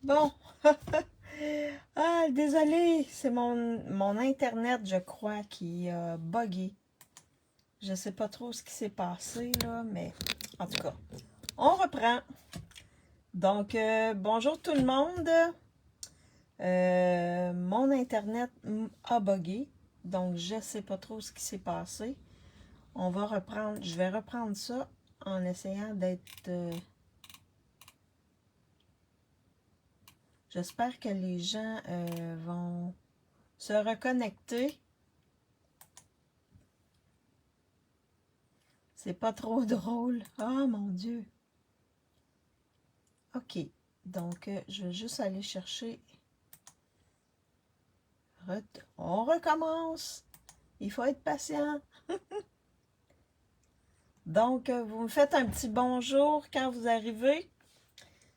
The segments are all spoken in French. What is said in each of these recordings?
Bon, ah, désolé, c'est mon Internet, je crois, qui a buggé. Je sais pas trop ce qui s'est passé, là, mais en tout cas, on reprend. Donc, bonjour tout le monde. Mon Internet a buggé, donc je sais pas trop ce qui s'est passé. On va reprendre, je vais reprendre ça en essayant d'être... j'espère que les gens vont se reconnecter. C'est pas trop drôle. Ah, mon Dieu. OK. Donc, je vais juste aller chercher. On recommence. Il faut être patient. Donc, vous me faites un petit bonjour quand vous arrivez.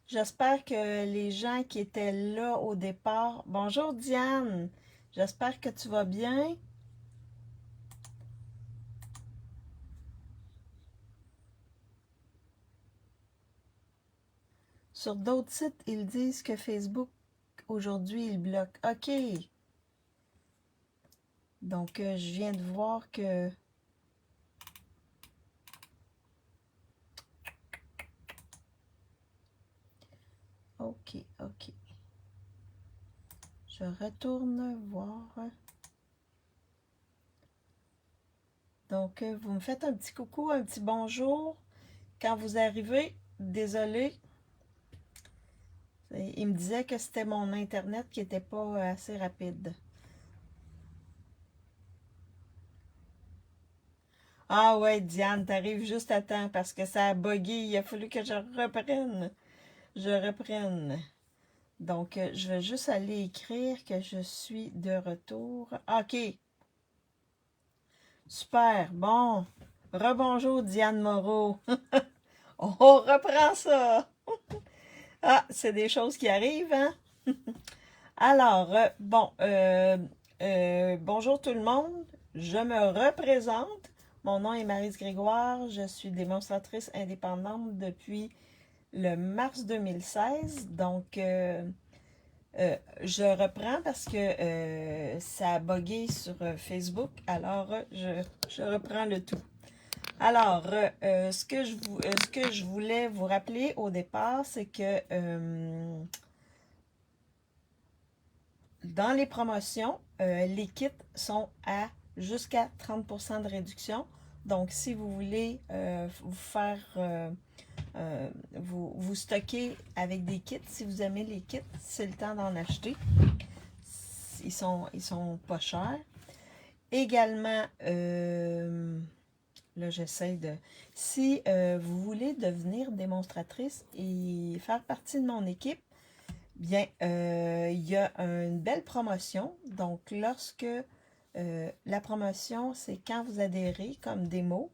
J'espère que les gens qui étaient là au départ... Bonjour Diane. J'espère que tu vas bien. Sur d'autres sites, ils disent que Facebook, aujourd'hui, il bloque. OK. Donc, je viens de voir que... OK, OK. Je retourne voir. Donc, vous me faites un petit coucou, un petit bonjour quand vous arrivez. Désolé. Il me disait que c'était mon Internet qui n'était pas assez rapide. Ah ouais, Diane, t'arrives juste à temps parce que ça a bugué. Il a fallu que je reprenne. Je reprenne. Donc, je vais juste aller écrire que je suis de retour. OK. Super. Bon. Rebonjour, Diane Moreau. On reprend ça. Ah, c'est des choses qui arrivent, hein? Alors, bonjour tout le monde. Je me représente. Mon nom est Maryse Grégoire. Je suis démonstratrice indépendante depuis le mars 2016. Donc, je reprends parce que ça a bugué sur Facebook. Alors, je reprends le tout. Alors, ce que je voulais vous rappeler au départ, c'est que dans les promotions, les kits sont à jusqu'à 30% de réduction. Donc, si vous voulez vous faire, vous stocker avec des kits, si vous aimez les kits, c'est le temps d'en acheter. Ils sont pas chers. Également, là, j'essaie de... Si vous voulez devenir démonstratrice et faire partie de mon équipe, bien, il y a une belle promotion. Donc, lorsque la promotion, c'est quand vous adhérez comme démo,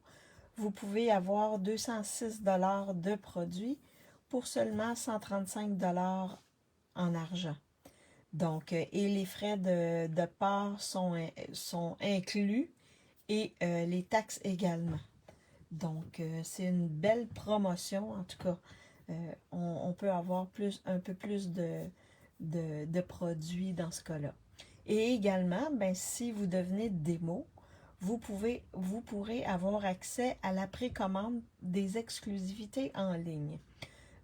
vous pouvez avoir 206 $ de produits pour seulement 135 $ en argent. Donc, et les frais de port sont inclus et les taxes également. Donc, c'est une belle promotion. En tout cas, on peut avoir un peu plus de produits dans ce cas-là. Et également, ben, si vous devenez démo, vous pourrez avoir accès à la précommande des exclusivités en ligne.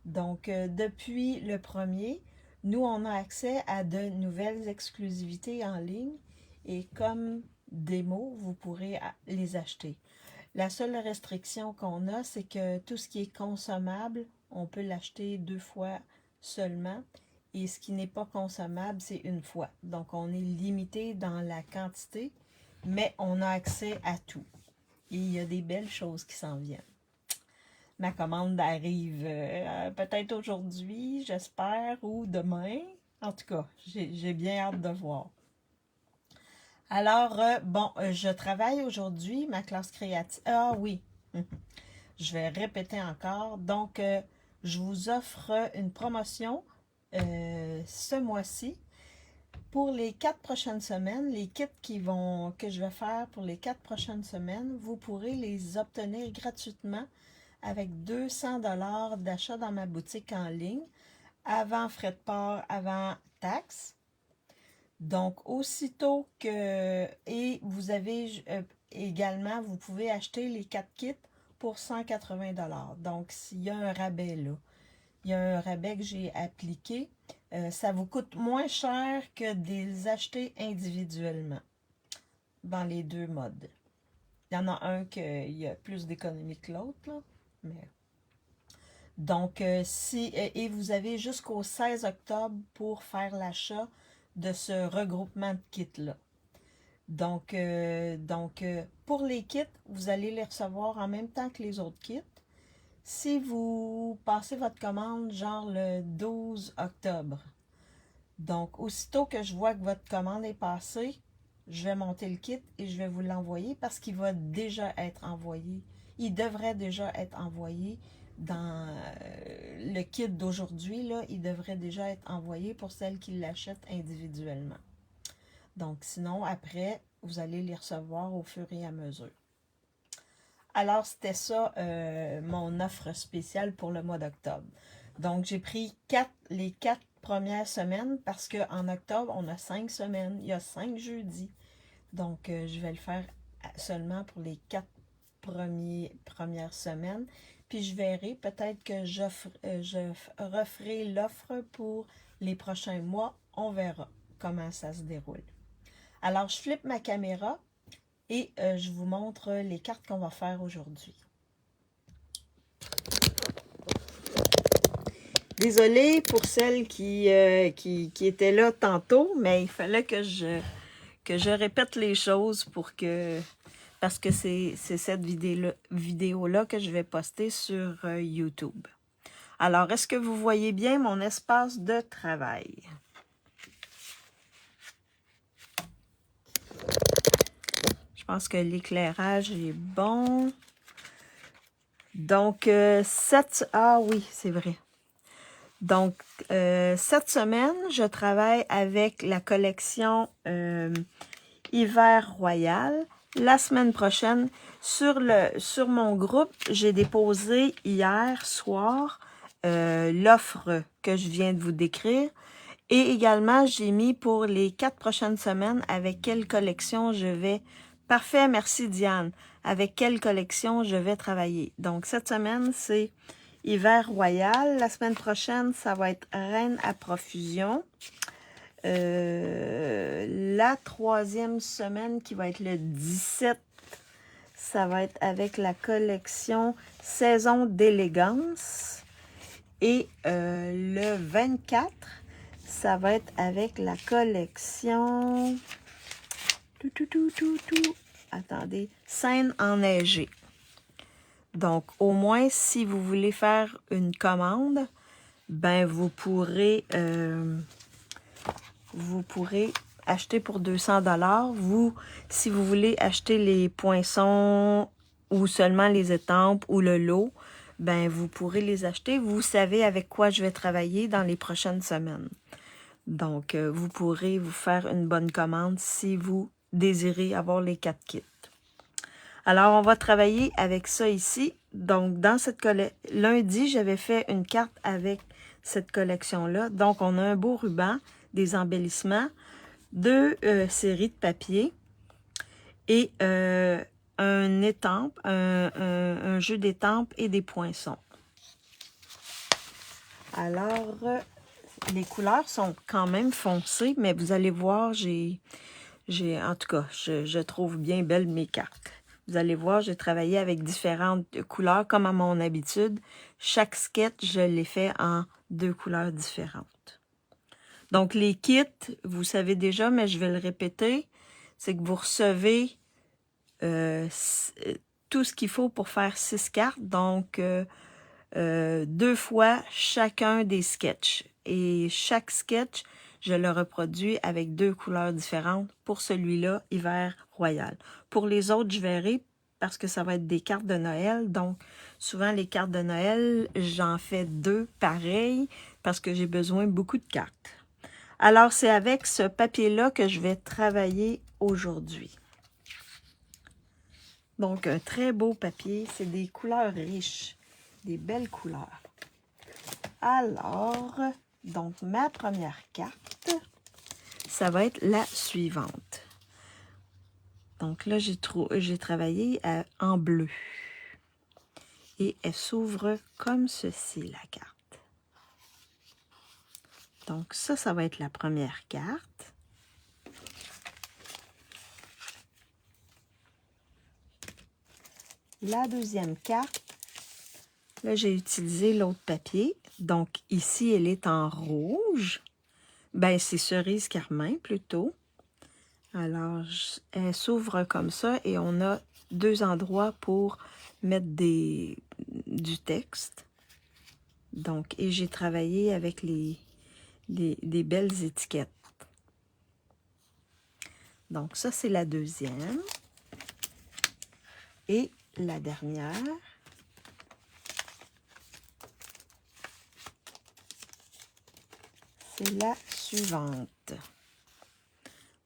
Donc, depuis le premier, nous, on a accès à de nouvelles exclusivités en ligne et comme démo, vous pourrez les acheter. La seule restriction qu'on a, c'est que tout ce qui est consommable, on peut l'acheter 2 fois seulement. Et ce qui n'est pas consommable, c'est une fois. Donc, on est limité dans la quantité, mais on a accès à tout. Et il y a des belles choses qui s'en viennent. Ma commande arrive peut-être aujourd'hui, j'espère, ou demain. En tout cas, j'ai bien hâte de voir. Alors, je travaille aujourd'hui, ma classe créative. Ah oui, je vais répéter encore. Donc, je vous offre une promotion ce mois-ci. Pour les 4 prochaines semaines, les kits que je vais faire pour les 4 prochaines semaines, vous pourrez les obtenir gratuitement avec 200 $ d'achat dans ma boutique en ligne avant frais de port, avant taxes. Donc, aussitôt que... Et vous avez également, vous pouvez acheter les 4 kits pour 180 $. Donc, s'il y a un rabais là, il y a un rabais que j'ai appliqué, ça vous coûte moins cher que de les acheter individuellement dans les deux modes. Il y en a un qui y a plus d'économie que l'autre, là, mais... Donc, et vous avez jusqu'au 16 octobre pour faire l'achat de ce regroupement de kits-là. Donc, pour les kits, vous allez les recevoir en même temps que les autres kits. Si vous passez votre commande genre le 12 octobre, donc aussitôt que je vois que votre commande est passée, je vais monter le kit et je vais vous l'envoyer parce qu'il va déjà être envoyé. Il devrait déjà être envoyé dans le kit d'aujourd'hui, là, il devrait déjà être envoyé pour celles qui l'achètent individuellement. Donc, sinon, après, vous allez les recevoir au fur et à mesure. Alors, c'était ça, mon offre spéciale pour le mois d'octobre. Donc, j'ai pris les 4 premières semaines parce qu'en octobre, on a 5 semaines. Il y a 5 jeudis. Donc, je vais le faire seulement pour les 4 premières semaines. Puis, je verrai, peut-être que je referai l'offre pour les prochains mois. On verra comment ça se déroule. Alors, je flippe ma caméra et je vous montre les cartes qu'on va faire aujourd'hui. Désolée pour celles qui étaient là tantôt, mais il fallait que je répète les choses parce que c'est cette vidéo-là que je vais poster sur YouTube. Alors, est-ce que vous voyez bien mon espace de travail? Je pense que l'éclairage est bon. Donc, ah oui, c'est vrai. Donc, cette semaine, je travaille avec la collection Hiver Royal. La semaine prochaine, sur mon groupe, j'ai déposé hier soir l'offre que je viens de vous décrire. Et également, j'ai mis pour les 4 prochaines semaines avec quelle collection je vais... Parfait, merci Diane. Avec quelle collection je vais travailler. Donc, cette semaine, c'est Hiver Royal. La semaine prochaine, ça va être Reine à profusion. La troisième semaine, qui va être le 17, ça va être avec la collection Saison d'élégance. Et le 24, ça va être avec la collection... Attendez, Scène enneigée. Donc, au moins, si vous voulez faire une commande, ben vous pourrez acheter pour 200 $. Si vous voulez acheter les poinçons ou seulement les étampes ou le lot, ben vous pourrez les acheter. Vous savez avec quoi je vais travailler dans les prochaines semaines. Donc, vous pourrez vous faire une bonne commande si vous désirez avoir les 4 kits. Alors, on va travailler avec ça ici. Donc, dans cette lundi, j'avais fait une carte avec cette collection-là. Donc, on a un beau ruban, des embellissements, 2 séries de papier et un étampe, un jeu d'étampes et des poinçons. Alors, les couleurs sont quand même foncées, mais vous allez voir, en tout cas, je trouve bien belles mes cartes. Vous allez voir, j'ai travaillé avec différentes couleurs, comme à mon habitude. Chaque sketch, je l'ai fait en 2 couleurs différentes. Donc, les kits, vous savez déjà, mais je vais le répéter, c'est que vous recevez tout ce qu'il faut pour faire 6 cartes. Donc, 2 fois chacun des sketchs. Et chaque sketch, je le reproduis avec 2 couleurs différentes. Pour celui-là, Hiver Royal. Pour les autres, je verrai parce que ça va être des cartes de Noël. Donc, souvent, les cartes de Noël, j'en fais 2 pareilles parce que j'ai besoin de beaucoup de cartes. Alors, c'est avec ce papier-là que je vais travailler aujourd'hui. Donc, un très beau papier. C'est des couleurs riches, des belles couleurs. Alors, Donc, ma première carte, ça va être la suivante. Donc là, j'ai travaillé en bleu. Et elle s'ouvre comme ceci, la carte. Donc ça va être la première carte. La deuxième carte, là, j'ai utilisé l'autre papier. Donc ici, elle est en rouge. Ben, c'est cerise carmin plutôt. Alors, elle s'ouvre comme ça et on a deux endroits pour mettre du texte. Donc, et j'ai travaillé avec des belles étiquettes. Donc, ça, c'est la deuxième. Et la dernière, c'est la suivante.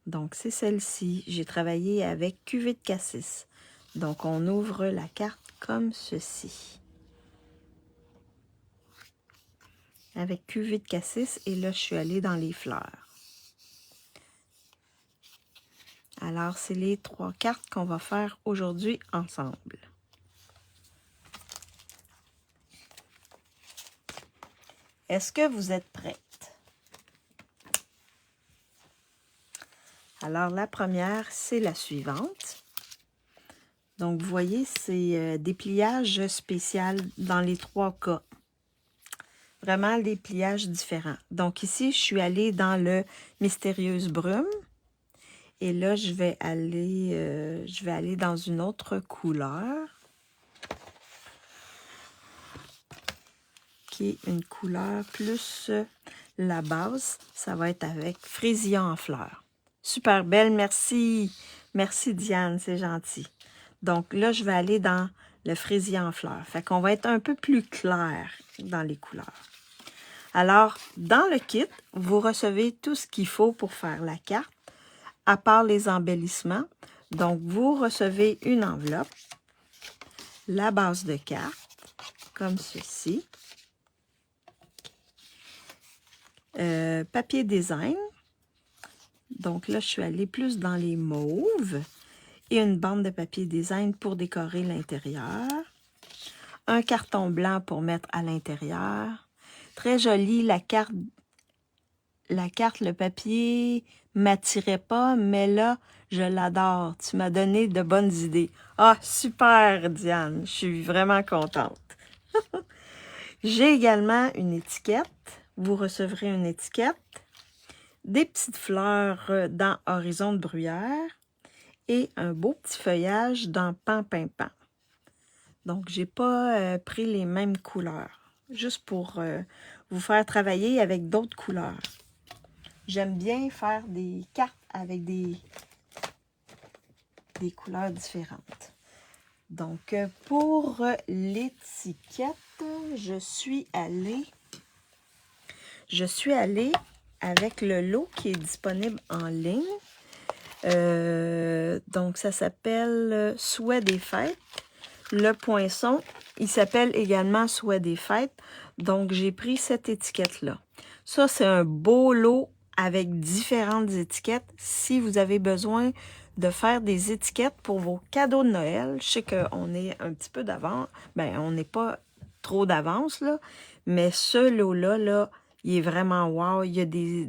Donc, c'est celle-ci. J'ai travaillé avec cuvée de cassis. Donc, on ouvre la carte comme ceci. Avec cuvée de cassis. Et là, je suis allée dans les fleurs. Alors, c'est les 3 cartes qu'on va faire aujourd'hui ensemble. Est-ce que vous êtes prête? Alors, la première, c'est la suivante. Donc, vous voyez, c'est des pliages spéciaux dans les 3 cas. Vraiment des pliages différents. Donc, ici, je suis allée dans le Mystérieuse Brume. Et là, je vais aller dans une autre couleur. Qui est une couleur plus la base. Ça va être avec Frésia en fleurs. Super belle, merci. Merci Diane, c'est gentil. Donc là, je vais aller dans le fraisier en fleurs. Fait qu'on va être un peu plus clair dans les couleurs. Alors, dans le kit, vous recevez tout ce qu'il faut pour faire la carte, à part les embellissements. Donc, vous recevez une enveloppe, la base de carte, comme ceci. Papier design. Donc là, je suis allée plus dans les mauves. Et une bande de papier design pour décorer l'intérieur. Un carton blanc pour mettre à l'intérieur. Très jolie, la carte, le papier m'attirait pas, mais là, je l'adore. Tu m'as donné de bonnes idées. Ah, super, Diane. Je suis vraiment contente. J'ai également une étiquette. Vous recevrez une étiquette. Des petites fleurs dans Horizon de bruyère. Et un beau petit feuillage dans Pan Pin Pan. Donc, j'ai pas pris les mêmes couleurs, juste pour vous faire travailler avec d'autres couleurs. J'aime bien faire des cartes avec des couleurs différentes. Donc, pour l'étiquette, je suis allée avec le lot qui est disponible en ligne. Donc, ça s'appelle Souhait des fêtes. Le poinçon, il s'appelle également Souhait des fêtes. Donc, j'ai pris cette étiquette-là. Ça, c'est un beau lot avec différentes étiquettes. Si vous avez besoin de faire des étiquettes pour vos cadeaux de Noël, je sais qu'on est un petit peu d'avance. Ben, on n'est pas trop d'avance, là. Mais ce lot-là, là, il est vraiment wow. Il y a des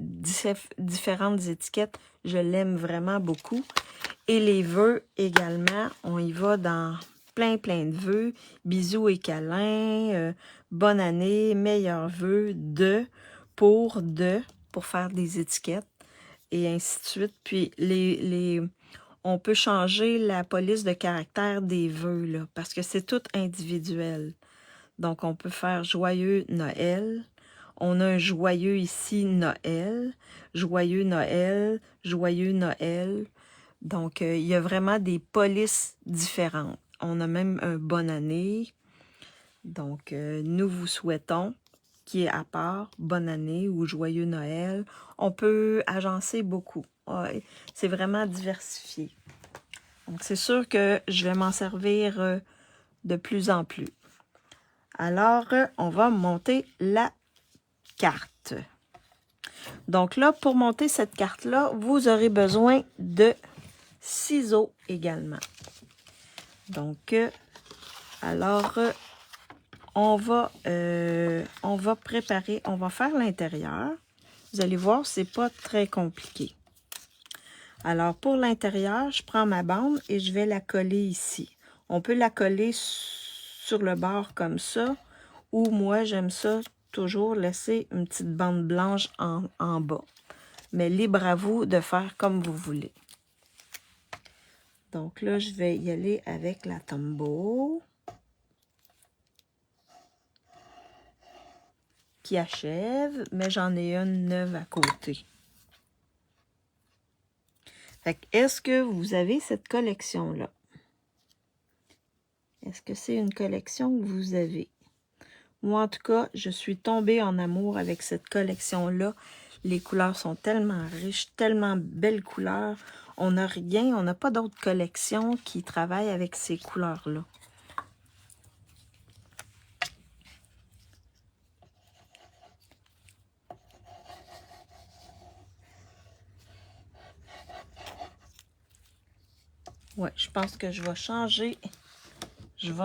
différentes étiquettes. Je l'aime vraiment beaucoup. Et les vœux également, on y va dans plein de vœux. Bisous et câlins, bonne année, meilleurs vœux, pour faire des étiquettes et ainsi de suite. Puis on peut changer la police de caractère des vœux, là, parce que c'est tout individuel. Donc, on peut faire joyeux Noël. On a un joyeux ici, Noël. Joyeux Noël, joyeux Noël. Donc, il y a vraiment des polices différentes. On a même un bonne année. Donc, nous vous souhaitons, qui est à part, bonne année ou joyeux Noël. On peut agencer beaucoup. Ouais, c'est vraiment diversifié. Donc, c'est sûr que je vais m'en servir de plus en plus. Alors, on va monter la carte. Donc là, pour monter cette carte-là, vous aurez besoin de ciseaux également. Donc, alors, on va préparer, on va faire l'intérieur. Vous allez voir, c'est pas très compliqué. Alors, pour l'intérieur, je prends ma bande et je vais la coller ici. On peut la coller sur le bord comme ça, ou moi, j'aime ça toujours laisser une petite bande blanche en bas. Mais libre à vous de faire comme vous voulez. Donc là, je vais y aller avec la Tombow qui achève, mais j'en ai une neuve à côté. Fait que, est-ce que vous avez cette collection-là? Est-ce que c'est une collection que vous avez? Moi, en tout cas, je suis tombée en amour avec cette collection-là. Les couleurs sont tellement riches, tellement belles couleurs. On n'a rien, on n'a pas d'autres collections qui travaillent avec ces couleurs-là. Ouais, je pense que je vais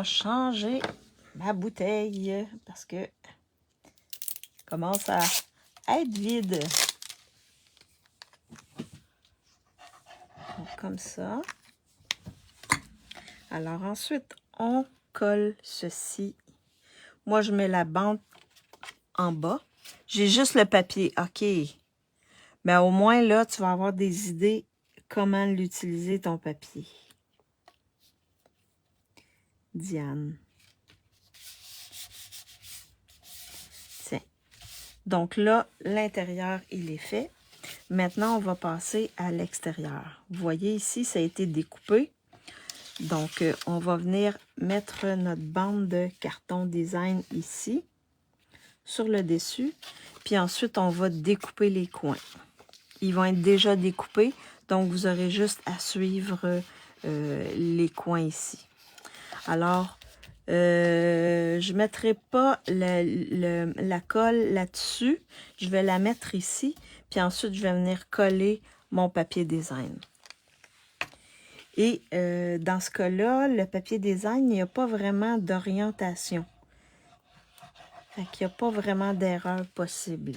changer ma bouteille parce que commence à être vide. Donc, comme ça. Alors ensuite, on colle ceci. Moi, je mets la bande en bas. J'ai juste le papier, OK. Mais au moins, là, tu vas avoir des idées comment l'utiliser, ton papier. Diane. Tiens. Donc là, l'intérieur, il est fait. Maintenant, on va passer à l'extérieur. Vous voyez ici, ça a été découpé. Donc, on va venir mettre notre bande de carton design ici, sur le dessus. Puis ensuite, on va découper les coins. Ils vont être déjà découpés, donc vous aurez juste à suivre les coins ici. Alors, je ne mettrai pas la colle là-dessus. Je vais la mettre ici, puis ensuite, je vais venir coller mon papier design. Et dans ce cas-là, le papier design, il n'y a pas vraiment d'orientation. Fait qu'il n'y a pas vraiment d'erreur possible.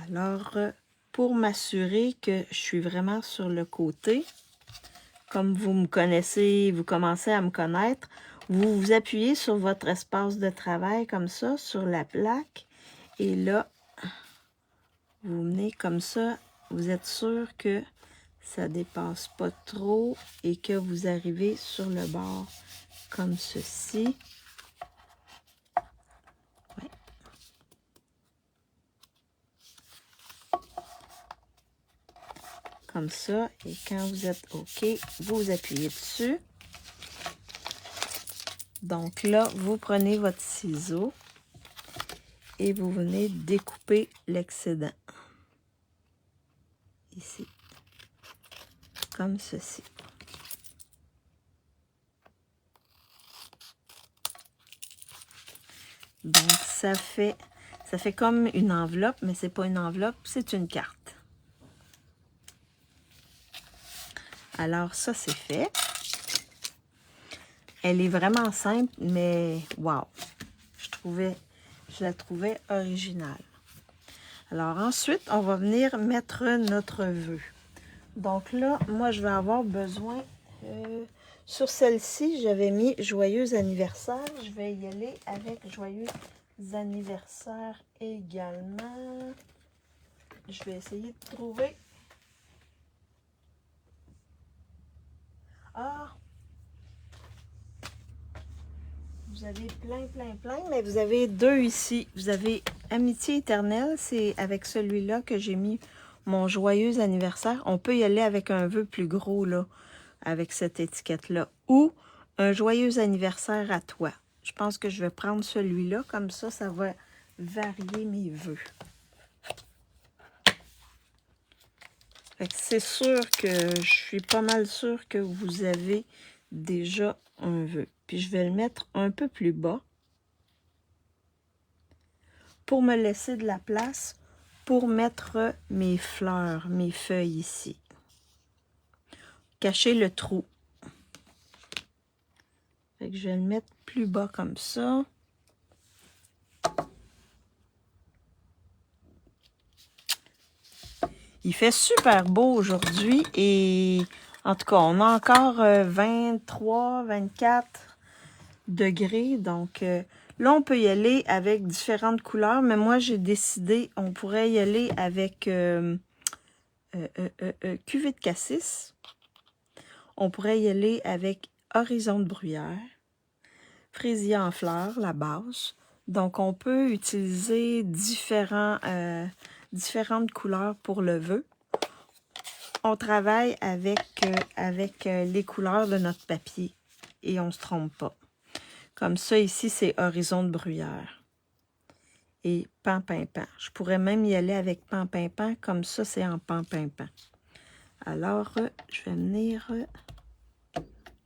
Alors, pour m'assurer que je suis vraiment sur le côté, comme vous me connaissez, vous commencez à me connaître, vous vous appuyez sur votre espace de travail comme ça, sur la plaque. Et là, vous venez comme ça, vous êtes sûr que ça dépasse pas trop et que vous arrivez sur le bord comme ceci. Ouais. Comme ça. Et quand vous êtes OK, vous appuyez dessus. Donc là, vous prenez votre ciseau et vous venez découper l'excédent. Ici. Comme ceci. Donc, ça fait comme une enveloppe, mais c'est pas une enveloppe, c'est une carte. Alors, ça, c'est fait. Elle est vraiment simple, mais wow! Je la trouvais originale. Alors, ensuite, on va venir mettre notre vœu. Donc là, moi, je vais avoir besoin... sur celle-ci, j'avais mis « Joyeux anniversaire ». Je vais y aller avec « Joyeux anniversaire » également. Je vais essayer de trouver... Ah! Vous avez plein, mais vous avez deux ici. Vous avez Amitié éternelle, c'est avec celui-là que j'ai mis mon joyeux anniversaire. On peut y aller avec un vœu plus gros, là, avec cette étiquette-là. Ou un joyeux anniversaire à toi. Je pense que je vais prendre celui-là, comme ça, ça va varier mes vœux. C'est sûr que je suis pas mal sûre que vous avez déjà un vœu. Puis je vais le mettre un peu plus bas pour me laisser de la place pour mettre mes fleurs, mes feuilles ici. Cacher le trou. Fait que je vais le mettre plus bas comme ça. Il fait super beau aujourd'hui et en tout cas, on a encore 23, 24 degrés. Donc là, on peut y aller avec différentes couleurs, mais moi, j'ai décidé, on pourrait y aller avec cuvée de cassis. On pourrait y aller avec horizon de bruyère, fraisier en fleurs, la base. Donc, on peut utiliser différentes couleurs pour le vœu. On travaille avec les couleurs de notre papier et on ne se trompe pas. Comme ça, ici, c'est horizon de bruyère et pan-pin-pan. Je pourrais même y aller avec pan-pin-pan, comme ça, c'est en pan-pin-pan. Alors, je vais venir...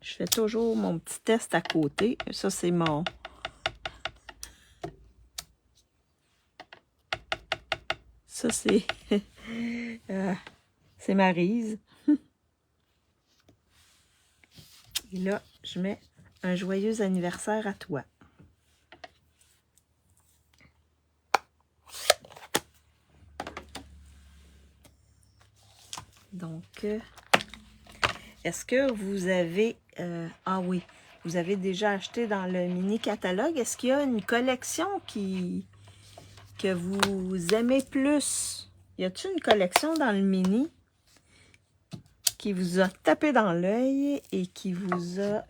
je fais toujours mon petit test à côté. Ça, c'est mon... Ça, c'est... c'est Maryse. Et là, je mets un joyeux anniversaire à toi. Donc, est-ce que vous avez... ah oui, vous avez déjà acheté dans le mini-catalogue. Est-ce qu'il y a une collection que vous aimez plus? Y a-t-il une collection dans le mini qui vous a tapé dans l'œil et qui vous a...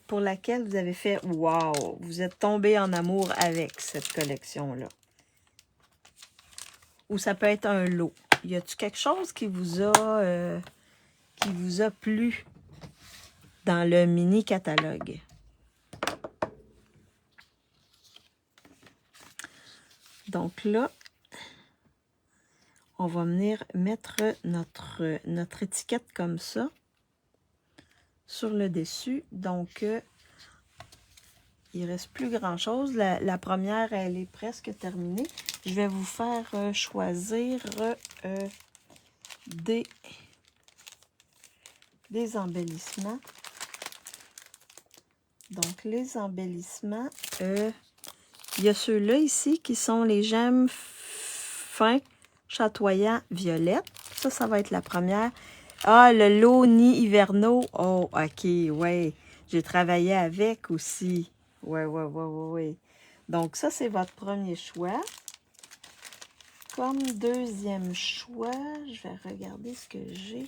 pour laquelle vous avez fait « Wow! » Vous êtes tombé en amour avec cette collection-là. Ou ça peut être un lot. Y a-t-il quelque chose qui vous a plu dans le mini-catalogue? Donc là, on va venir mettre notre étiquette comme ça sur le dessus. Donc, il ne reste plus grand-chose. La première, elle est presque terminée. Je vais vous faire choisir des embellissements. Donc, les embellissements, il y a ceux-là ici qui sont les gemmes fins chatoyants violettes. Ça va être la première. Ah, le lot nid hivernaux. Oh, ok, ouais. J'ai travaillé avec aussi. Ouais. Donc, ça, c'est votre premier choix. Comme deuxième choix, je vais regarder ce que j'ai.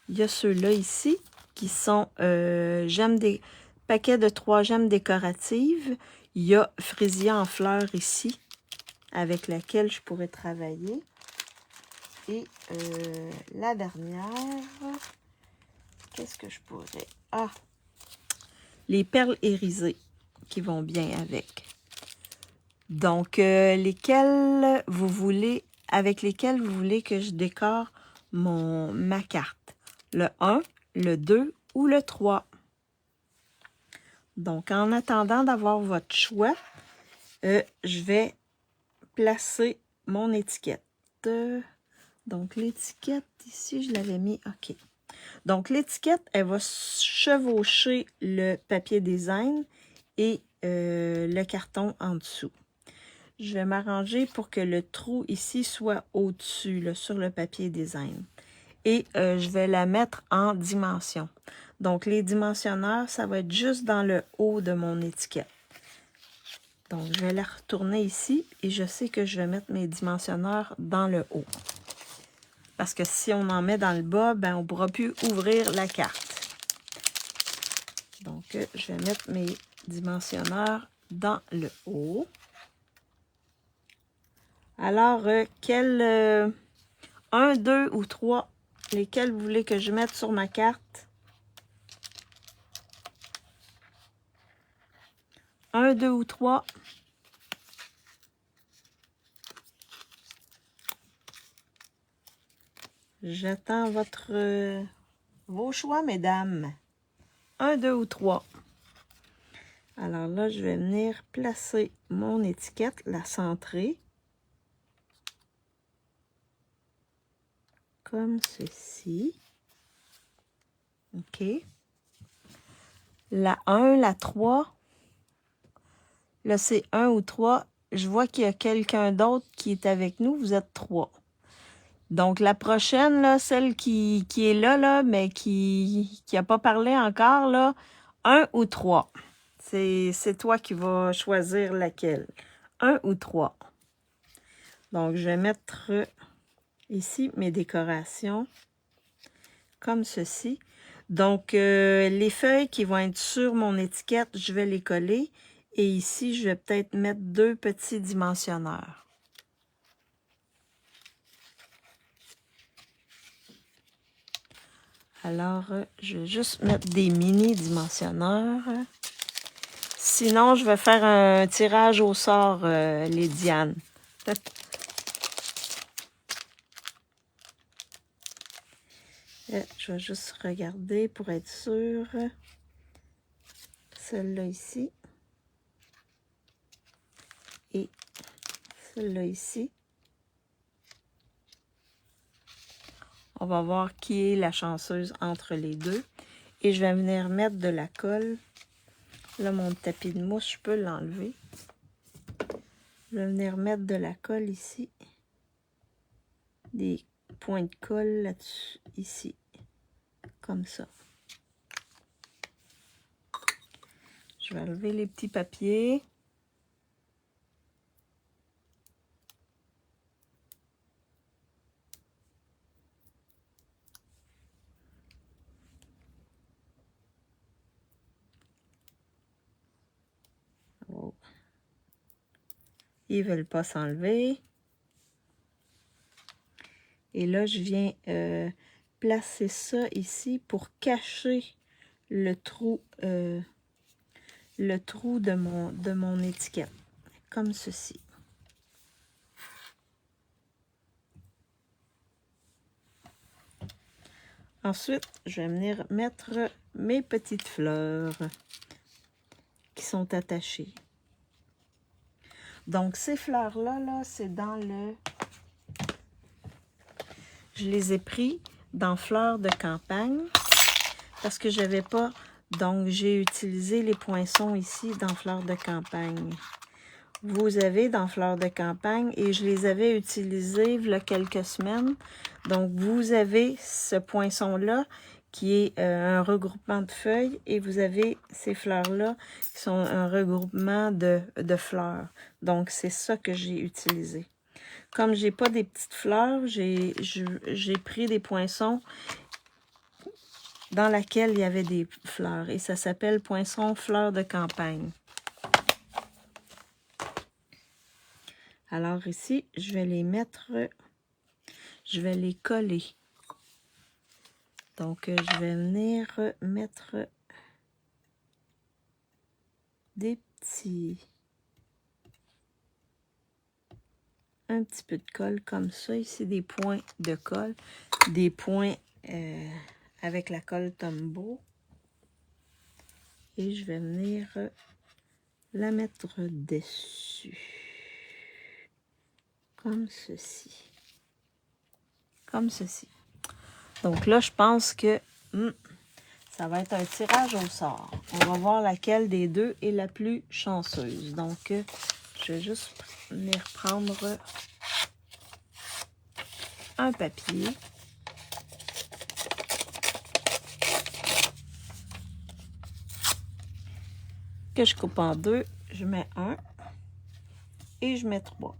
Il y a ceux-là ici qui sont paquets de 3 gemmes décoratives. Il y a fraisier en fleurs ici, avec laquelle je pourrais travailler. Et la dernière, qu'est-ce que je pourrais... Ah! Les perles irisées qui vont bien avec. Donc, avec lesquelles vous voulez que je décore ma carte. Le 1, le 2 ou le 3. Donc, en attendant d'avoir votre choix, je vais placer mon étiquette. Donc, l'étiquette, ici, je l'avais mis, OK. Donc, l'étiquette, elle va chevaucher le papier design et le carton en dessous. Je vais m'arranger pour que le trou ici soit au-dessus, sur le papier design. Et je vais la mettre en dimension. Donc, les dimensionneurs, ça va être juste dans le haut de mon étiquette. Donc, je vais la retourner ici et je sais que je vais mettre mes dimensionneurs dans le haut. Parce que si on en met dans le bas, ben, on ne pourra plus ouvrir la carte. Donc, je vais mettre mes dimensionneurs dans le haut. Alors, 1, 2 ou 3, lesquels vous voulez que je mette sur ma carte? 1, 2 ou 3. J'attends vos choix, mesdames. 1, 2 ou 3. Alors là, je vais venir placer mon étiquette, la centrer. Comme ceci. OK. La 1, la 3. Là, c'est 1 ou 3. Je vois qu'il y a quelqu'un d'autre qui est avec nous. Vous êtes 3. Donc, la prochaine, là, celle qui est là, mais qui n'a pas parlé encore, là, 1 ou 3. C'est toi qui vas choisir laquelle. 1 ou 3. Donc, je vais mettre ici mes décorations comme ceci. Donc, les feuilles qui vont être sur mon étiquette, je vais les coller. Et ici, je vais peut-être mettre 2 petits dimensionneurs. Alors, je vais juste mettre des mini dimensionneurs. Sinon, je vais faire un tirage au sort, les Diane. Je vais juste regarder pour être sûre. Celle-là ici. Et celle-là ici. On va voir qui est la chanceuse entre les deux. Et je vais venir mettre de la colle. Là, mon tapis de mousse, je peux l'enlever. Je vais venir mettre de la colle ici. Des points de colle là-dessus, ici. Comme ça. Je vais enlever les petits papiers. Oh. Ils ne veulent pas s'enlever. Et là, je viens placer ça ici pour cacher le trou de mon étiquette. Comme ceci. Ensuite, je vais venir mettre mes petites fleurs qui sont attachées. Donc, ces fleurs-là, là, c'est dans le... Je les ai pris dans Fleurs de campagne parce que je n'avais pas... Donc, j'ai utilisé les poinçons ici dans Fleurs de campagne. Vous avez dans Fleurs de campagne et je les avais utilisés il y a quelques semaines. Donc, vous avez ce poinçon-là qui est un regroupement de feuilles et vous avez ces fleurs-là qui sont un regroupement de fleurs. Donc, c'est ça que j'ai utilisé. Comme j'ai pas des petites fleurs, j'ai pris des poinçons dans lesquels il y avait des fleurs. Et ça s'appelle poinçon fleurs de campagne. Alors ici, je vais les mettre, je vais les coller. Donc, je vais venir mettre des petits... Un petit peu de colle comme ça. Ici, des points de colle. Des points avec la colle Tombow. Et je vais venir la mettre dessus. Comme ceci. Comme ceci. Donc là, je pense que ça va être un tirage au sort. On va voir laquelle des deux est la plus chanceuse. Donc, je vais juste venir prendre un papier. Que je coupe en deux. Je mets un et je mets 3.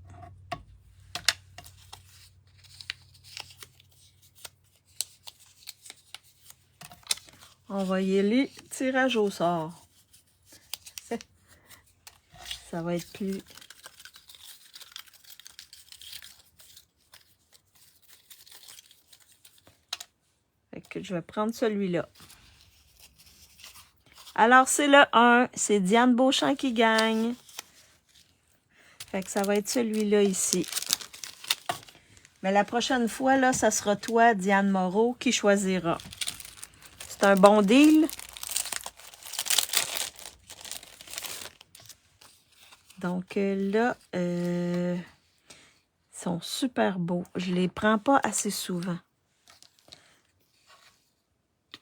On va y aller, tirage au sort. Ça va être plus... Fait que je vais prendre celui-là. Alors, c'est le 1. C'est Diane Beauchamp qui gagne. Fait que ça va être celui-là ici. Mais la prochaine fois, là, ça sera toi, Diane Moreau, qui choisira. C'est un bon deal. Donc là, ils sont super beaux. Je les prends pas assez souvent.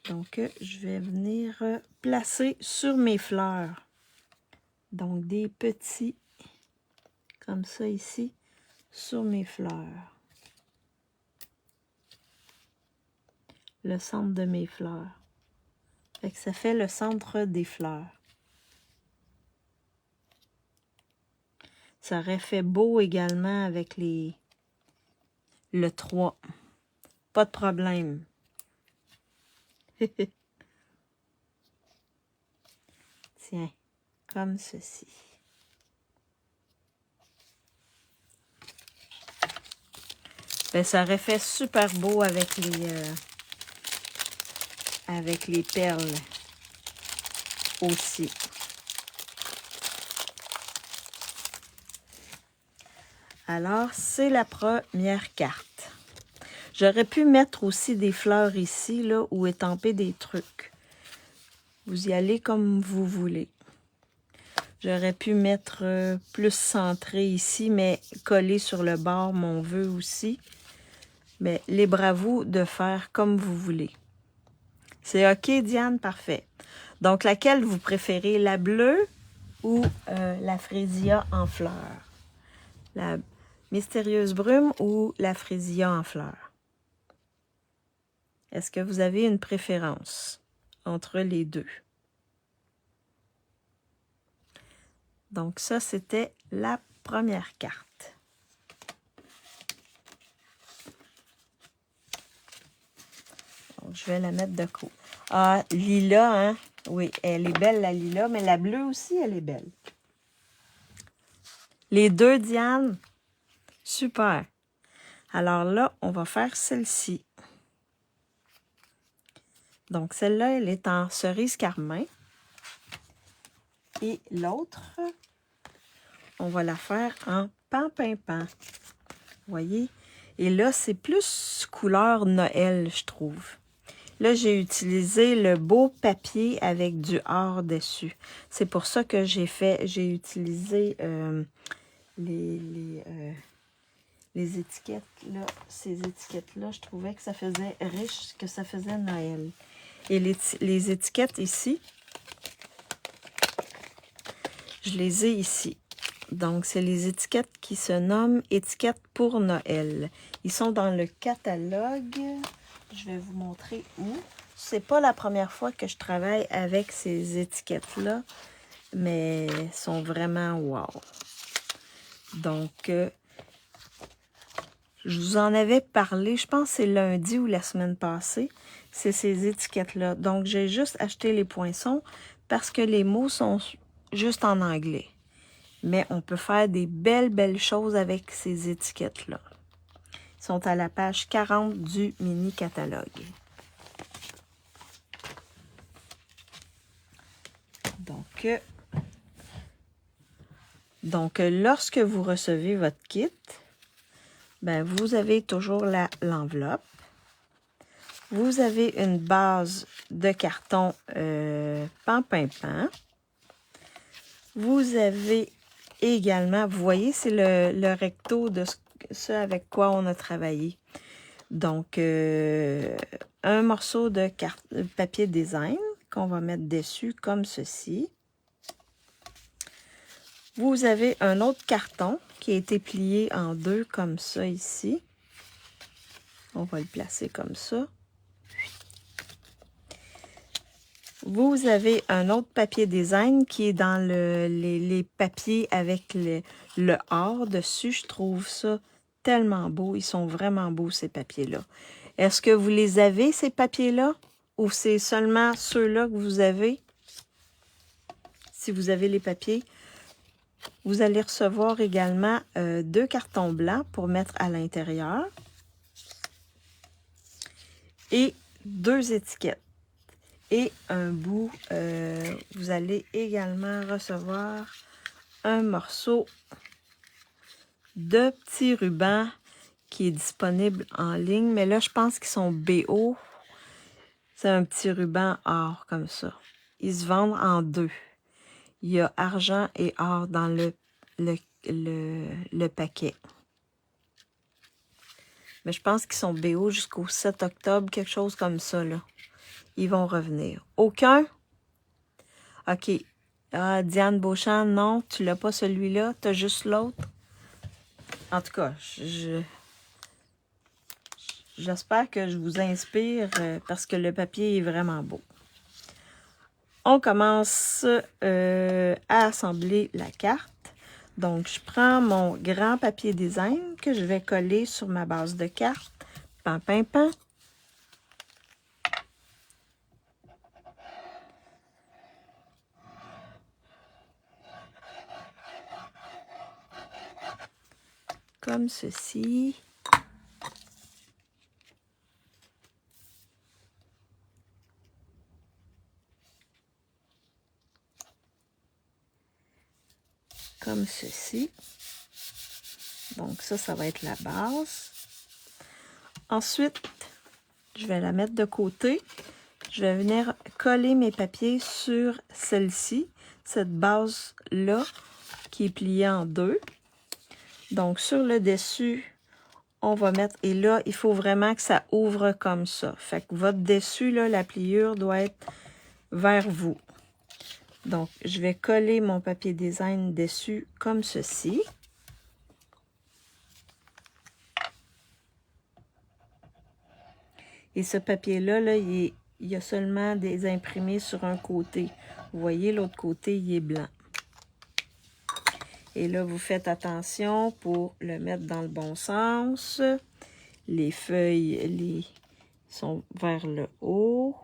Donc, je vais venir placer sur mes fleurs. Donc, des petits, comme ça ici, sur mes fleurs. Le centre de mes fleurs. Fait que ça fait le centre des fleurs. Ça aurait fait beau également avec le 3. Pas de problème. Tiens, comme ceci. Ben, ça aurait fait super beau avec les perles aussi. Alors, c'est la première carte. J'aurais pu mettre aussi des fleurs ici, là, ou étamper des trucs. Vous y allez comme vous voulez. J'aurais pu mettre plus centré ici, mais coller sur le bord mon vœu aussi. Mais libre à vous de faire comme vous voulez. C'est OK, Diane? Parfait. Donc, laquelle vous préférez, la bleue ou la frésia en fleurs? La mystérieuse brume ou la frésia en fleurs? Est-ce que vous avez une préférence entre les deux? Donc ça, c'était la première carte. Donc, je vais la mettre de côté. Ah, lilas, hein? Oui, elle est belle, la lilas, mais la bleue aussi, elle est belle. Les deux, Diane? Super. Alors là, on va faire celle-ci. Donc, celle-là, elle est en cerise carmin. Et l'autre, on va la faire en pan-pin-pan. Voyez? Et là, c'est plus couleur Noël, je trouve. Là, j'ai utilisé le beau papier avec du or dessus. C'est pour ça que j'ai utilisé les étiquettes, là. Ces étiquettes-là, je trouvais que ça faisait riche, que ça faisait Noël. Et les étiquettes ici, je les ai ici. Donc, c'est les étiquettes qui se nomment étiquettes pour Noël. Ils sont dans le catalogue. Je vais vous montrer où. C'est pas la première fois que je travaille avec ces étiquettes-là, mais elles sont vraiment wow. Donc, je vous en avais parlé, je pense que c'est lundi ou la semaine passée. C'est ces étiquettes-là. Donc, j'ai juste acheté les poinçons parce que les mots sont juste en anglais. Mais on peut faire des belles choses avec ces étiquettes-là. Ils sont à la page 40 du mini-catalogue. Donc, lorsque vous recevez votre kit, ben, vous avez toujours l'enveloppe. Vous avez une base de carton pan-pin-pan. Vous avez également, vous voyez, c'est le recto de ce avec quoi on a travaillé. Donc, un morceau de papier design qu'on va mettre dessus comme ceci. Vous avez un autre carton qui a été plié en deux comme ça ici. On va le placer comme ça. Vous avez un autre papier design qui est dans les papiers avec le or dessus. Je trouve ça tellement beau. Ils sont vraiment beaux, ces papiers-là. Est-ce que vous les avez, ces papiers-là? Ou c'est seulement ceux-là que vous avez? Si vous avez les papiers, vous allez recevoir également 2 cartons blancs pour mettre à l'intérieur. Et 2 étiquettes. Et un bout, vous allez également recevoir un morceau de petit ruban qui est disponible en ligne. Mais là, je pense qu'ils sont BO. C'est un petit ruban or comme ça. Ils se vendent en deux. Il y a argent et or dans le le paquet. Mais je pense qu'ils sont BO jusqu'au 7 octobre, quelque chose comme ça, là. Ils vont revenir. Aucun? OK. Ah, Diane Beauchamp, non, tu l'as pas celui-là, tu as juste l'autre. En tout cas, j'espère que je vous inspire parce que le papier est vraiment beau. On commence à assembler la carte. Donc, je prends mon grand papier design que je vais coller sur ma base de carte. Pan, pan, pan. Comme ceci. Comme ceci. Donc ça va être la base. Ensuite, je vais la mettre de côté. Je vais venir coller mes papiers sur celle-ci, cette base-là, qui est pliée en deux. Donc sur le dessus, on va mettre, et là, il faut vraiment que ça ouvre comme ça. Fait que votre dessus, là, la pliure doit être vers vous. Donc, je vais coller mon papier design dessus comme ceci. Et ce papier-là, là, il y a seulement des imprimés sur un côté. Vous voyez, l'autre côté, il est blanc. Et là, vous faites attention pour le mettre dans le bon sens. Les feuilles sont vers le haut,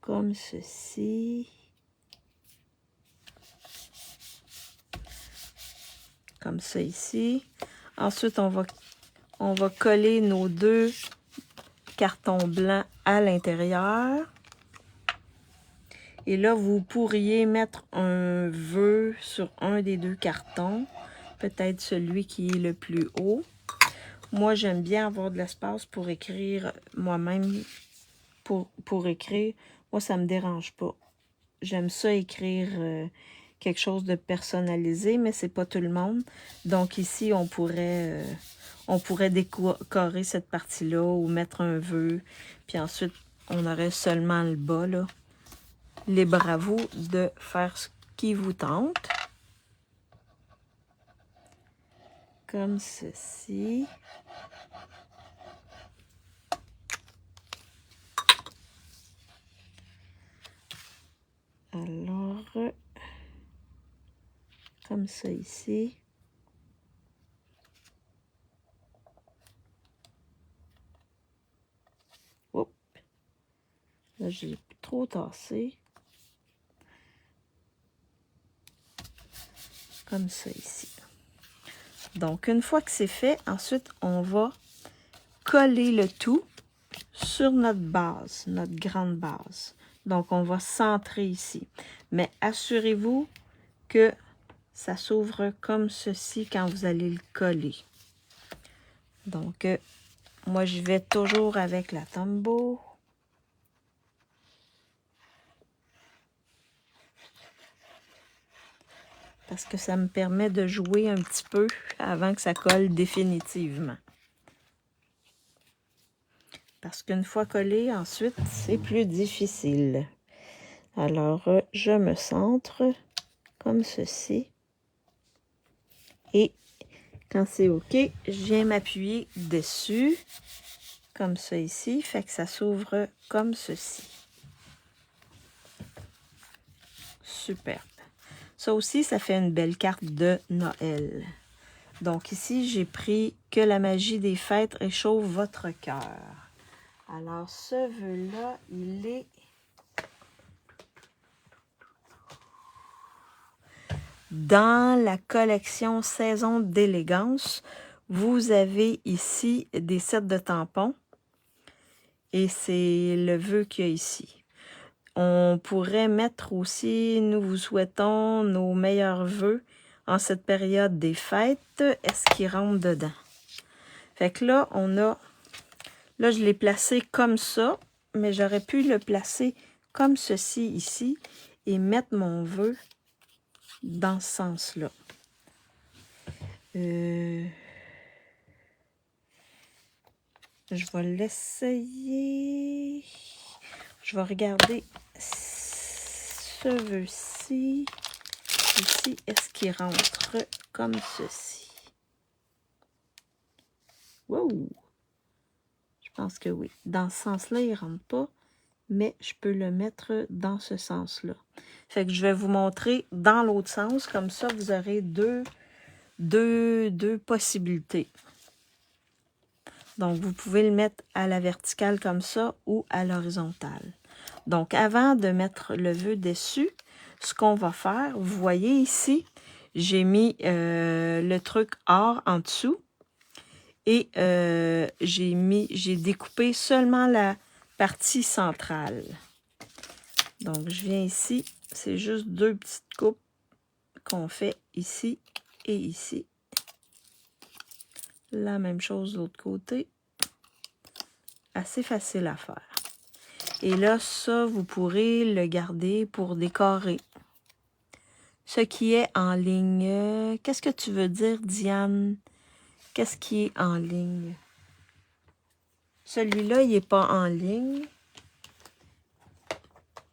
comme ceci. Comme ça ici. Ensuite, on va coller nos deux cartons blancs à l'intérieur. Et là, vous pourriez mettre un vœu sur un des deux cartons. Peut-être celui qui est le plus haut. Moi, j'aime bien avoir de l'espace pour écrire moi-même. Pour écrire, moi, ça ne me dérange pas. J'aime ça écrire quelque chose de personnalisé, mais c'est pas tout le monde. Donc ici, on pourrait décorer cette partie-là ou mettre un vœu. Puis ensuite, on aurait seulement le bas, là. Libre à vous de faire ce qui vous tente. Comme ceci. Alors, comme ça ici. Oups. Là, j'ai trop tassé. Comme ça ici. Donc, une fois que c'est fait, ensuite, on va coller le tout sur notre base, notre grande base. Donc, on va centrer ici. Mais assurez-vous que ça s'ouvre comme ceci quand vous allez le coller. Donc, moi, je vais toujours avec la Tombow. Parce que ça me permet de jouer un petit peu avant que ça colle définitivement. Parce qu'une fois collé, ensuite, c'est plus difficile. Alors, je me centre comme ceci. Et quand c'est OK, je viens m'appuyer dessus, comme ça ici, fait que ça s'ouvre comme ceci. Superbe. Ça aussi, ça fait une belle carte de Noël. Donc ici, j'ai pris « Que la magie des fêtes réchauffe votre cœur ». Alors, ce vœu-là, il est dans la collection Saison d'élégance. Vous avez ici des sets de tampons. Et c'est le vœu qu'il y a ici. On pourrait mettre aussi « Nous vous souhaitons nos meilleurs vœux en cette période des fêtes. Est-ce qu'il rentre dedans? » Fait que là, on a... Là, je l'ai placé comme ça, mais j'aurais pu le placer comme ceci ici et mettre mon vœu dans ce sens-là. Je vais l'essayer. Je vais regarder ce vœu-ci. Ici, est-ce qu'il rentre comme ceci? Wow! Je pense que oui. Dans ce sens-là, il ne rentre pas, mais je peux le mettre dans ce sens-là. Fait que je vais vous montrer dans l'autre sens. Comme ça, vous aurez deux possibilités. Donc, vous pouvez le mettre à la verticale comme ça ou à l'horizontale. Donc, avant de mettre le vœu dessus, ce qu'on va faire, vous voyez ici, j'ai mis le truc or en dessous et j'ai découpé seulement la partie centrale. Donc, je viens ici, c'est juste deux petites coupes qu'on fait ici et ici. La même chose de l'autre côté. Assez facile à faire. Et là, ça, vous pourrez le garder pour décorer. Ce qui est en ligne. Qu'est-ce que tu veux dire, Diane? Qu'est-ce qui est en ligne? Celui-là, il n'est pas en ligne.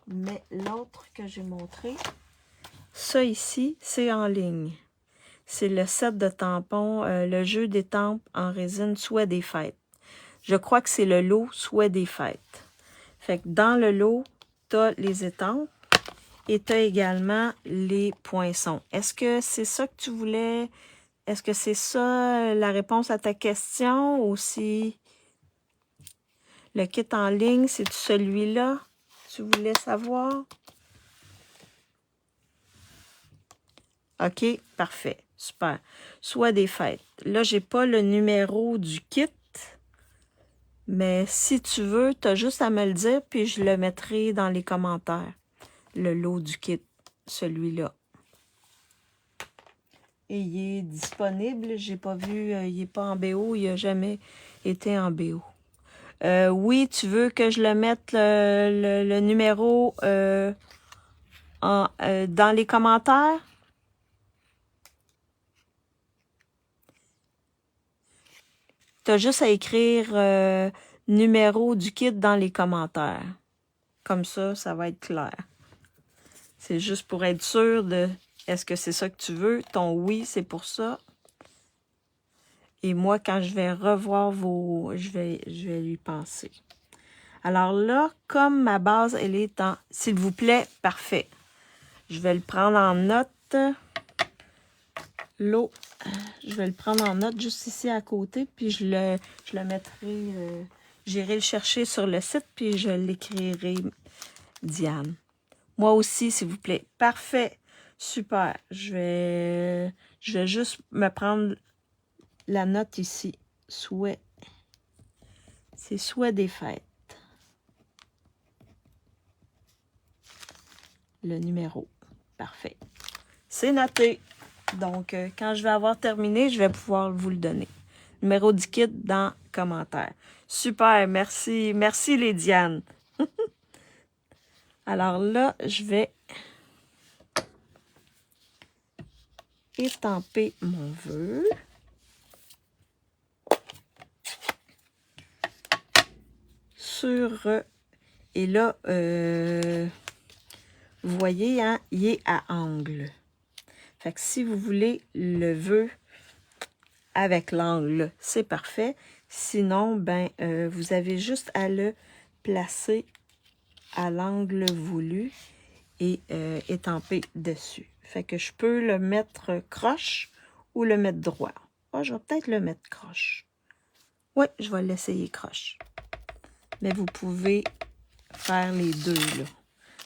Mais l'autre que j'ai montré, ça ici, c'est en ligne. C'est le set de tampons, le jeu d'étampes en résine Souhait des fêtes. Je crois que c'est le lot Souhait des fêtes. Fait que dans le lot, tu as les étampes et tu as également les poinçons. Est-ce que c'est ça que tu voulais? Est-ce que c'est ça la réponse à ta question ou si le kit en ligne, c'est celui-là? Tu voulais savoir? OK, parfait. Super. Souhait des fêtes. Là, j'ai pas le numéro du kit, mais si tu veux, tu as juste à me le dire, puis je le mettrai dans les commentaires. Le lot du kit, celui-là. Et il est disponible. J'ai pas vu, il n'est pas en BO. Il n'a jamais été en BO. Oui, tu veux que je le mette le numéro dans les commentaires? Tu as juste à écrire numéro du kit dans les commentaires. Comme ça, ça va être clair. C'est juste pour être sûr de est-ce que c'est ça que tu veux? Ton oui, c'est pour ça. Et moi, quand je vais revoir vos... Je vais lui penser. Alors là, comme ma base, elle est en... S'il vous plaît, parfait. Je vais le prendre en note. L'eau, je vais le prendre en note juste ici à côté. Puis je le mettrai... J'irai le chercher sur le site, puis je l'écrirai, Diane. Moi aussi, s'il vous plaît. Parfait. Super. Je vais juste me prendre la note ici. Souhait. C'est souhait des fêtes. Le numéro. Parfait. C'est noté. Donc, quand je vais avoir terminé, je vais pouvoir vous le donner. Numéro du kit dans commentaire. Super. Merci. Merci, les Diane. Alors là, je vais étamper mon vœu. Et là, vous voyez, hein, il est à angle. Fait que si vous voulez le vœu avec l'angle, c'est parfait. Sinon, ben, vous avez juste à le placer à l'angle voulu et étamper dessus. Fait que je peux le mettre croche ou le mettre droit. Ah, je vais peut-être le mettre croche. Oui, je vais l'essayer croche. Mais vous pouvez faire les deux, là.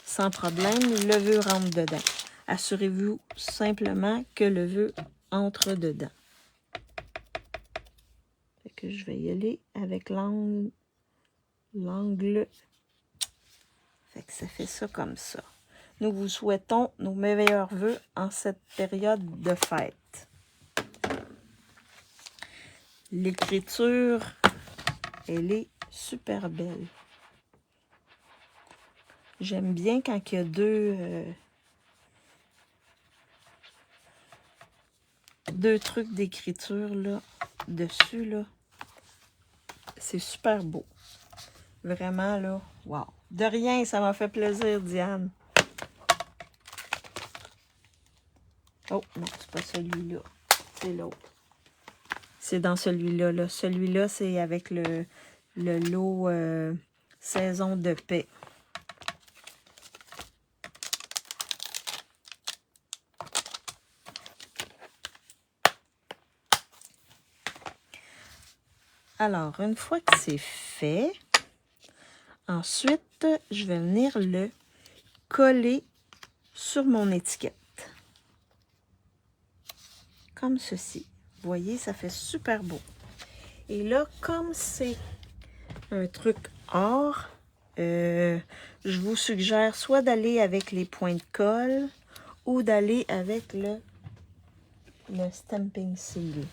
Sans problème, le vœu rentre dedans. Assurez-vous simplement que le vœu entre dedans. Fait que je vais y aller avec l'angle. Fait que ça fait ça comme ça. Nous vous souhaitons nos meilleurs vœux en cette période de fête. L'écriture, elle est super belle. J'aime bien quand il y a deux... 2 trucs d'écriture là, dessus, là. C'est super beau. Vraiment, là, wow. De rien, ça m'a fait plaisir, Diane. Oh, non, c'est pas celui-là. C'est l'autre. C'est dans celui-là. Là. Celui-là, c'est avec le lot Saison de paix. Alors, une fois que c'est fait, ensuite, je vais venir le coller sur mon étiquette. Comme ceci. Vous voyez, ça fait super beau. Et là, comme c'est un truc or, je vous suggère soit d'aller avec les points de colle ou d'aller avec le stamping seal.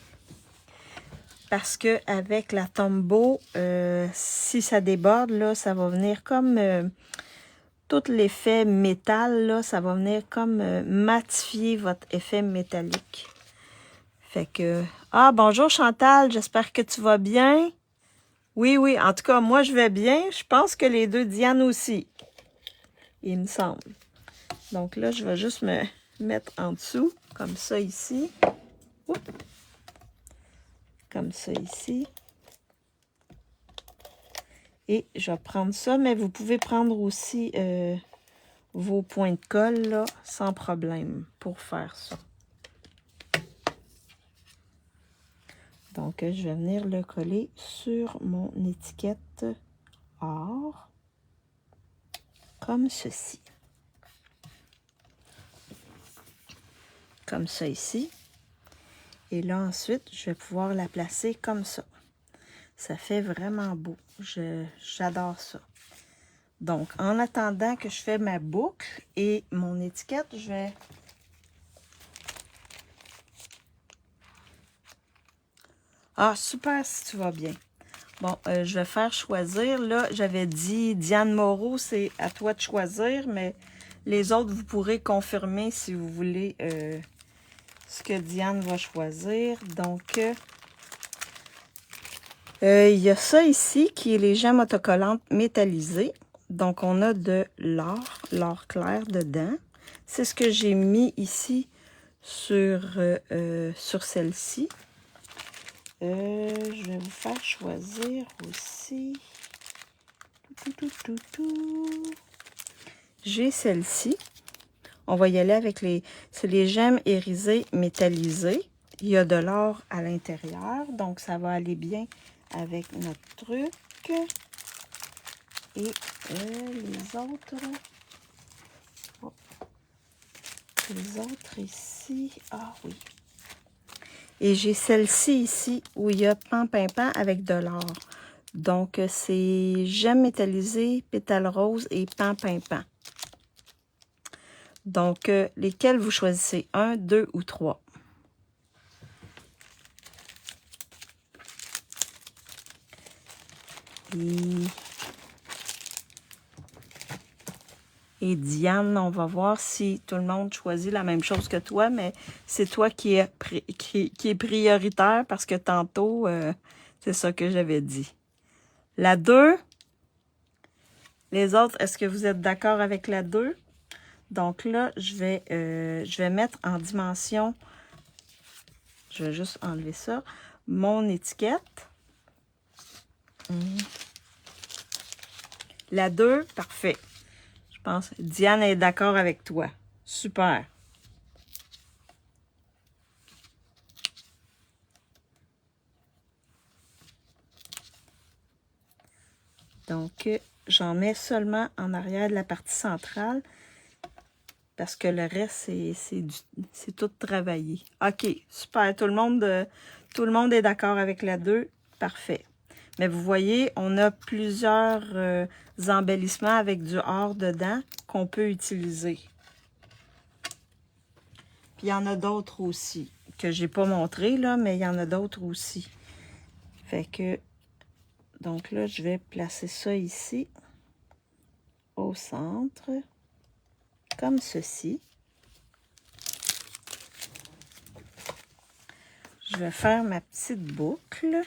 Parce que avec la Tombow, si ça déborde, là, ça va venir comme tout l'effet métal, là, ça va venir comme matifier votre effet métallique. Fait que... Ah, bonjour Chantal, j'espère que tu vas bien. Oui, oui, en tout cas, moi je vais bien. Je pense que les deux, Diane aussi, il me semble. Donc là, je vais juste me mettre en dessous, comme ça ici. Oups. Comme ça ici. Et je vais prendre ça, mais vous pouvez prendre aussi vos points de colle, là, sans problème, pour faire ça. Donc, je vais venir le coller sur mon étiquette or, comme ceci. Comme ça ici. Et là, ensuite, je vais pouvoir la placer comme ça. Ça fait vraiment beau. J'adore ça. Donc, en attendant que je fais ma boucle et mon étiquette, je vais... Ah, super si tu vas bien. Bon, je vais faire choisir. Là, j'avais dit Diane Moreau, c'est à toi de choisir, mais les autres, vous pourrez confirmer si vous voulez ce que Diane va choisir. Donc, il y a ça ici qui est les gemmes autocollantes métallisées. Donc, on a de l'or clair dedans. C'est ce que j'ai mis ici sur celle-ci. Je vais vous faire choisir aussi. J'ai celle-ci. On va y aller avec c'est les gemmes irisées métallisées. Il y a de l'or à l'intérieur, donc ça va aller bien avec notre truc. Et les autres... Oh. Les autres ici... Ah oui. Et j'ai celle-ci ici où il y a pan-pimpant avec de l'or. Donc, c'est gemmes métallisées, pétales roses et pan-pimpant. Donc, lesquels vous choisissez? 1, 2 ou 3? Et Diane, on va voir si tout le monde choisit la même chose que toi, mais c'est toi qui est prioritaire parce que tantôt, c'est ça que j'avais dit. La 2, les autres, est-ce que vous êtes d'accord avec la 2? Donc là, je vais mettre en dimension, je vais juste enlever ça, mon étiquette. La 2, parfait. Je pense que Diane est d'accord avec toi. Super. Donc, j'en mets seulement en arrière de la partie centrale parce que le reste, c'est tout travaillé. OK, super. Tout le monde est d'accord avec la 2. Parfait. Mais vous voyez, on a plusieurs embellissements avec du or dedans qu'on peut utiliser. Puis, il y en a d'autres aussi que j'ai pas montré, là, mais il y en a d'autres aussi. Fait que, donc là, je vais placer ça ici, au centre, comme ceci. vais faire ma petite boucle.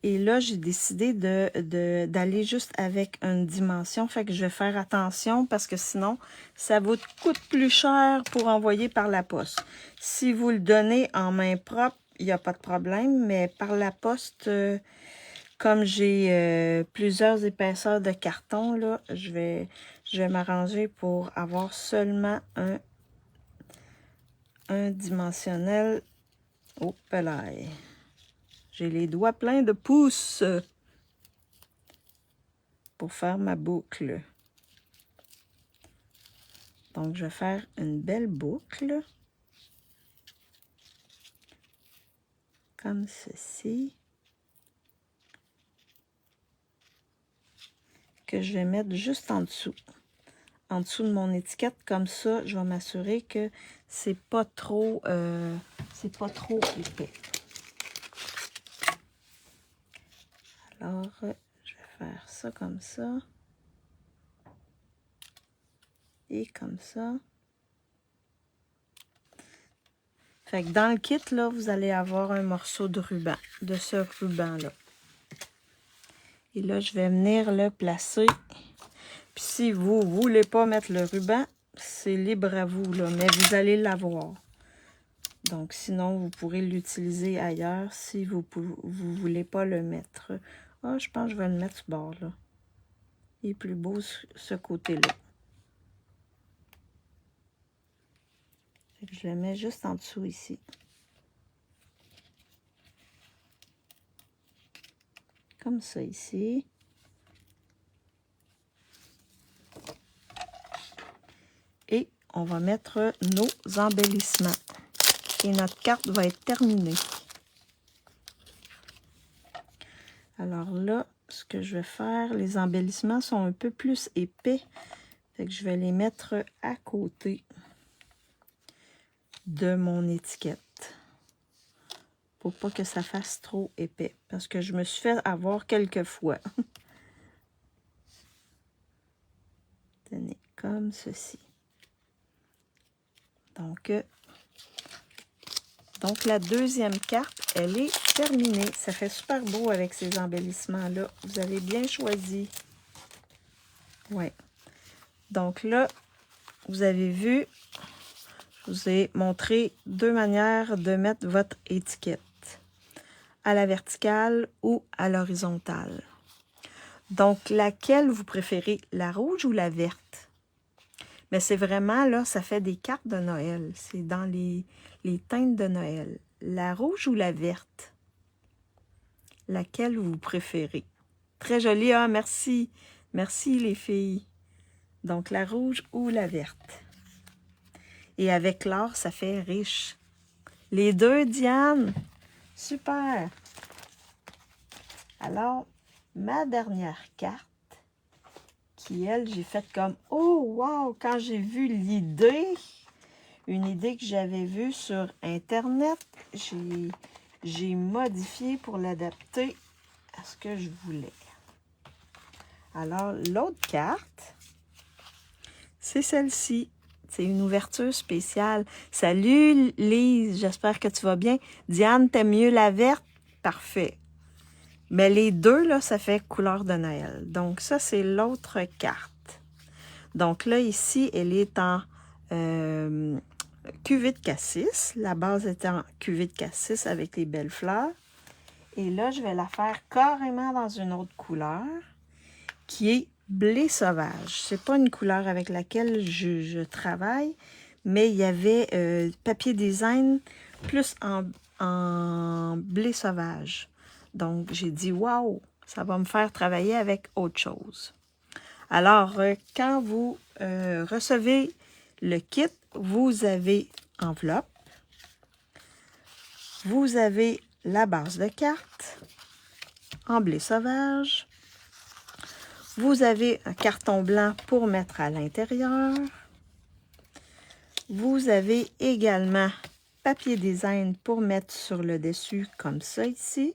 Et là, j'ai décidé d'aller juste avec une dimension. Fait que je vais faire attention parce que sinon, ça vous coûte plus cher pour envoyer par la poste. Si vous le donnez en main propre, il n'y a pas de problème. Mais par la poste, comme j'ai plusieurs épaisseurs de carton, là, je vais m'arranger pour avoir seulement un dimensionnel. Oh, là. J'ai les doigts pleins de pouces pour faire ma boucle. Donc, je vais faire une belle boucle. Comme ceci. Que je vais mettre juste en dessous. En dessous de mon étiquette. Comme ça, je vais m'assurer que c'est pas trop épais. Alors, je vais faire ça comme ça. Et comme ça. Fait que dans le kit, là, vous allez avoir un morceau de ruban, de ce ruban-là. Et là, je vais venir le placer. Puis si vous ne voulez pas mettre le ruban, c'est libre à vous, là, mais vous allez l'avoir. Donc, sinon, vous pourrez l'utiliser ailleurs si vous ne voulez pas le mettre. Ah, je pense que je vais le mettre ce bord-là. Il est plus beau ce côté-là. Je le mets juste en dessous ici. Comme ça ici. Et on va mettre nos embellissements. Et notre carte va être terminée. Alors là, ce que je vais faire, les embellissements sont un peu plus épais. Fait que je vais les mettre à côté de mon étiquette. Pour pas que ça fasse trop épais. Parce que je me suis fait avoir quelques fois. Tenez, comme ceci. Donc la deuxième carte, elle est terminée. Ça fait super beau avec ces embellissements-là. Vous avez bien choisi. Ouais. Donc là, vous avez vu, je vous ai montré deux manières de mettre votre étiquette. À la verticale ou à l'horizontale. Donc, laquelle vous préférez, la rouge ou la verte? Mais c'est vraiment, là, ça fait des cartes de Noël. C'est dans les teintes de Noël. La rouge ou la verte? Laquelle vous préférez? Très jolie, hein? Merci. Merci, les filles. Donc, la rouge ou la verte? Et avec l'or, ça fait riche. Les deux, Diane? Super! Alors, ma dernière carte, qui, elle, j'ai faite comme « Oh, wow! » Quand j'ai vu l'idée, une idée que j'avais vue sur Internet, j'ai modifié pour l'adapter à ce que je voulais. Alors, l'autre carte, c'est celle-ci. C'est une ouverture spéciale. Salut, Lise, j'espère que tu vas bien. Diane, t'aimes mieux la verte? Parfait. Mais les deux, là, ça fait couleur de Noël. Donc, ça, c'est l'autre carte. Donc là, ici, elle est en cuvée de cassis. La base est en cuvée de cassis avec les belles fleurs. Et là, je vais la faire carrément dans une autre couleur qui est blé sauvage. C'est pas une couleur avec laquelle je travaille, mais il y avait papier design plus en blé sauvage. Donc, j'ai dit, waouh, ça va me faire travailler avec autre chose. Alors, quand vous recevez le kit, vous avez enveloppe, vous avez la base de carte en blé sauvage, vous avez un carton blanc pour mettre à l'intérieur, vous avez également papier design pour mettre sur le dessus comme ça ici.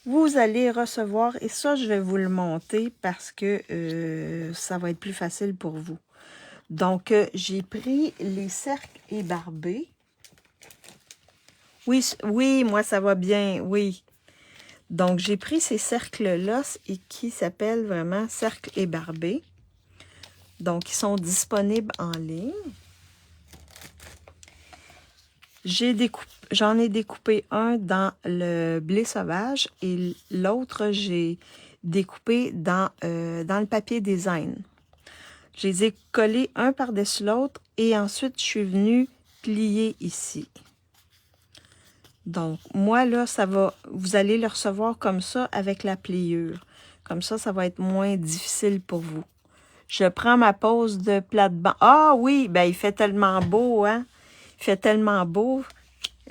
Vous allez recevoir, et ça, je vais vous le monter parce que ça va être plus facile pour vous. Donc, j'ai pris les cercles ébarbés. Oui, oui, moi, ça va bien, oui. Donc, j'ai pris ces cercles-là et qui s'appellent vraiment cercles ébarbés. Donc, ils sont disponibles en ligne. J'en ai découpé un dans le blé sauvage et l'autre, j'ai découpé dans le papier design. Je les ai collés un par-dessus l'autre et ensuite, je suis venue plier ici. Donc, moi, là, vous allez le recevoir comme ça avec la pliure. Comme ça va être moins difficile pour vous. Je prends ma pause de plate-banc. Ah oui, ben il fait tellement beau, hein? Il fait tellement beau.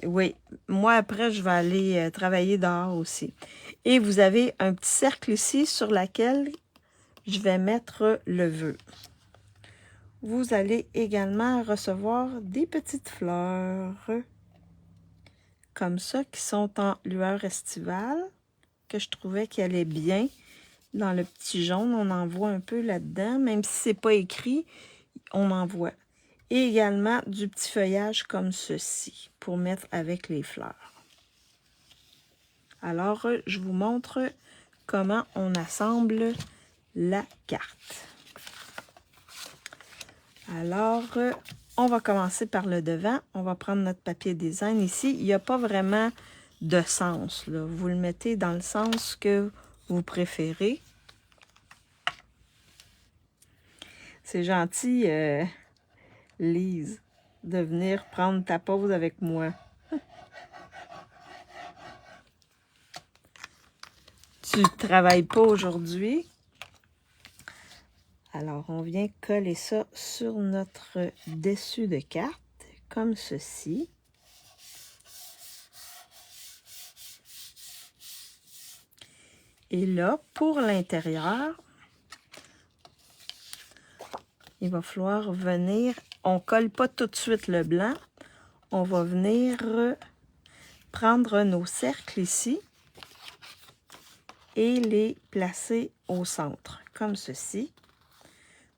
Oui, moi, après, je vais aller travailler dehors aussi. Et vous avez un petit cercle ici sur lequel je vais mettre le vœu. Vous allez également recevoir des petites fleurs comme ça qui sont en lueur estivale, que je trouvais qu'elle allait bien. Dans le petit jaune, on en voit un peu là-dedans, même si c'est pas écrit, on en voit. Et également du petit feuillage comme ceci, pour mettre avec les fleurs. Alors, je vous montre comment on assemble la carte. Alors, on va commencer par le devant. On va prendre notre papier design ici. Il n'y a pas vraiment de sens, là. Vous le mettez dans le sens que vous préférez. C'est gentil, Lise, de venir prendre ta pause avec moi. Tu ne travailles pas aujourd'hui. Alors, on vient coller ça sur notre dessus de carte, comme ceci. Et là, pour l'intérieur, il va falloir venir, on ne colle pas tout de suite le blanc, on va venir prendre nos cercles ici et les placer au centre, comme ceci.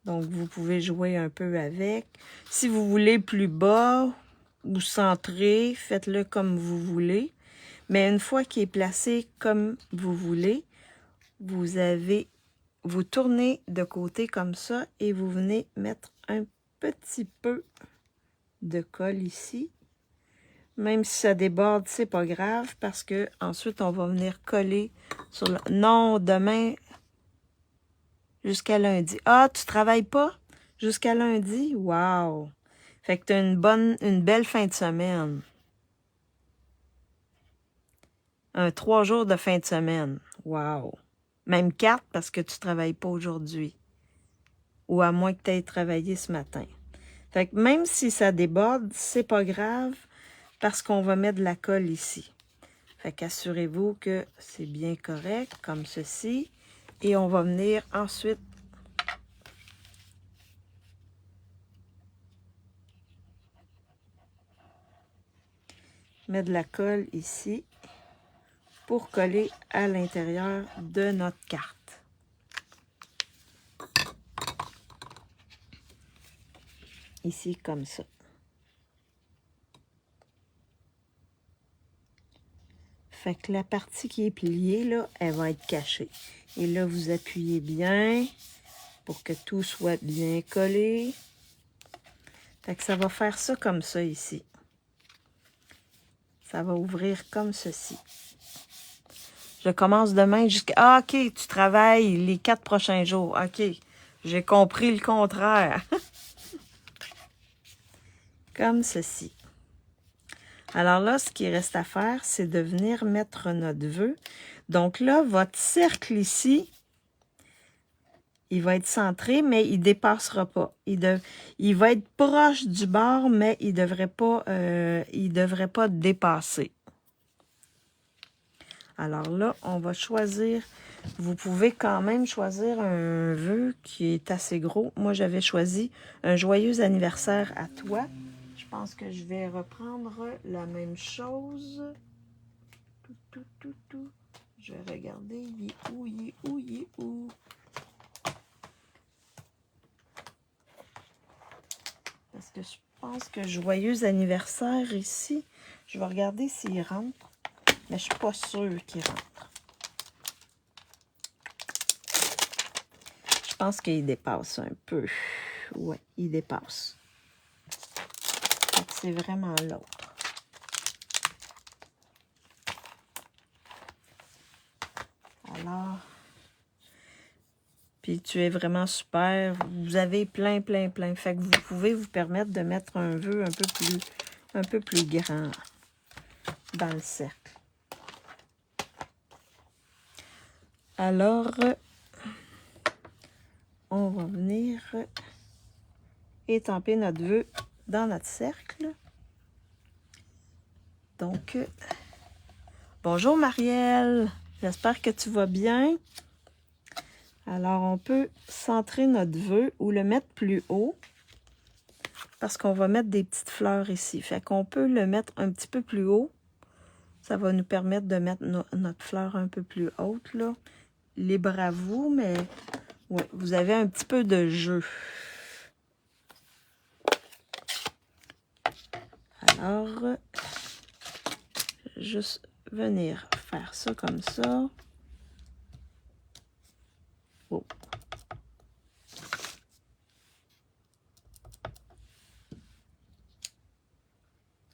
Donc, vous pouvez jouer un peu avec. Si vous voulez plus bas ou centré, faites-le comme vous voulez. Mais une fois qu'il est placé comme vous voulez, vous tournez de côté comme ça et vous venez mettre un petit peu de colle ici. Même si ça déborde, c'est pas grave parce que ensuite on va venir coller sur le... Non, demain jusqu'à lundi. Ah, tu travailles pas jusqu'à lundi? Wow! Fait que tu as une belle fin de semaine. 3 jours de fin de semaine. Wow! Même 4 parce que tu travailles pas aujourd'hui. Ou à moins que tu aies travaillé ce matin. Fait que même si ça déborde, c'est pas grave parce qu'on va mettre de la colle ici. Fait qu'assurez-vous que c'est bien correct, comme ceci. Et on va venir ensuite mettre de la colle ici pour coller à l'intérieur de notre carte. Ici, comme ça. Fait que la partie qui est pliée, là, elle va être cachée. Et là, vous appuyez bien pour que tout soit bien collé. Fait que ça va faire ça comme ça ici. Ça va ouvrir comme ceci. Je commence demain jusqu'à... Ah, OK, tu travailles les 4 prochains jours. OK, j'ai compris le contraire. Comme ceci. Alors là, ce qui reste à faire, c'est de venir mettre notre vœu. Donc là, votre cercle ici, il va être centré, mais il ne dépassera pas. Il va être proche du bord, mais il devrait pas dépasser. Alors là, on va choisir... Vous pouvez quand même choisir un vœu qui est assez gros. Moi, j'avais choisi un joyeux anniversaire à toi. Je pense que je vais reprendre la même chose. Tout. Je vais regarder. Il est où, il est où, il est où? que je pense que joyeux anniversaire ici. Je vais regarder s'il rentre. Mais je suis pas sûre qu'il rentre. Je pense qu'il dépasse un peu. Ouais, il dépasse. C'est vraiment l'autre. Alors, puis tu es vraiment super. Vous avez plein. Fait que vous pouvez vous permettre de mettre un vœu un peu plus grand dans le cercle. Alors, on va venir étamper notre vœu dans notre cercle. Donc, bonjour Marielle, j'espère que tu vas bien. Alors, on peut centrer notre vœu ou le mettre plus haut parce qu'on va mettre des petites fleurs ici. Fait qu'on peut le mettre un petit peu plus haut. Ça va nous permettre de mettre notre fleur un peu plus haute, là. Libre à vous, mais ouais, vous avez un petit peu de jeu. Alors, juste venir faire ça comme ça. Oh.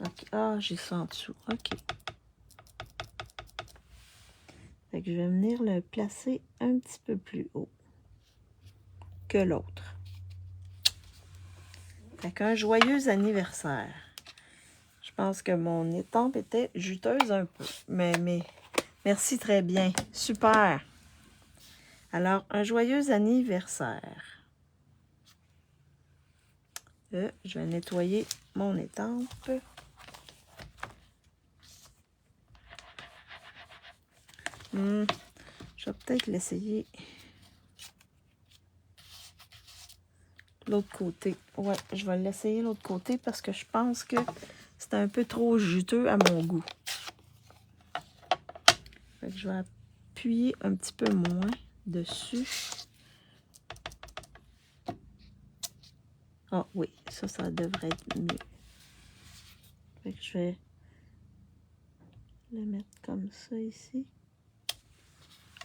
Ok. Ah, j'ai ça en dessous. OK. Fait que je vais venir le placer un petit peu plus haut que l'autre. Fait qu'un joyeux anniversaire. Je pense que mon étampe était juteuse un peu. Mais merci très bien. Super. Alors, un joyeux anniversaire. Je vais nettoyer mon étampe. Je vais peut-être l'essayer l'autre côté. Ouais, je vais l'essayer l'autre côté parce que je pense que c'est un peu trop juteux à mon goût. Fait que je vais appuyer un petit peu moins dessus. Ah oui, ça devrait être mieux. Fait que je vais le mettre comme ça ici.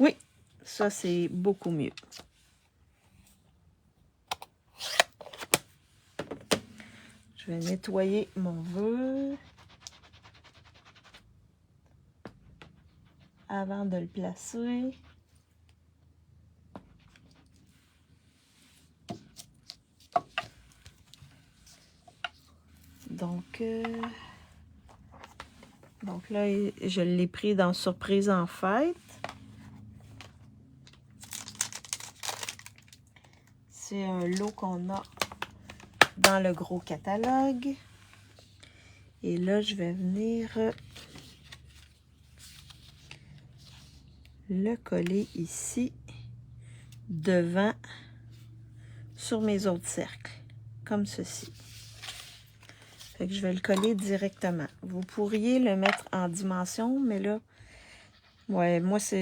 Oui, ça c'est beaucoup mieux. Je vais nettoyer mon vœu avant de le placer. Donc là, je l'ai pris dans Surprise en fête. C'est un lot qu'on a dans le gros catalogue. Et là, je vais venir le coller ici, devant, sur mes autres cercles, comme ceci. Fait que je vais le coller directement. Vous pourriez le mettre en dimension, mais là, ouais, moi, ça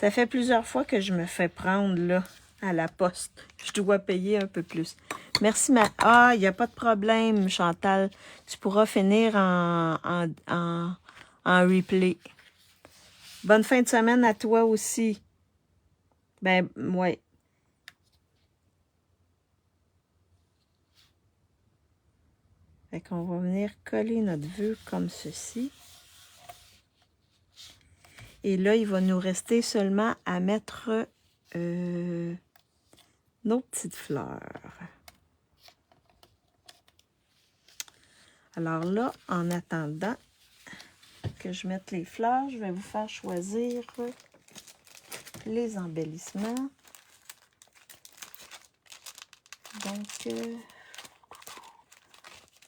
fait plusieurs fois que je me fais prendre, là, à la poste. Je dois payer un peu plus. Merci, Ah, il n'y a pas de problème, Chantal. Tu pourras finir en replay. Bonne fin de semaine à toi aussi. Ben, ouais. Fait qu'on va venir coller notre vœu comme ceci. Et là, il va nous rester seulement à mettre nos petites fleurs. Alors là, en attendant que je mette les fleurs, je vais vous faire choisir les embellissements. Donc,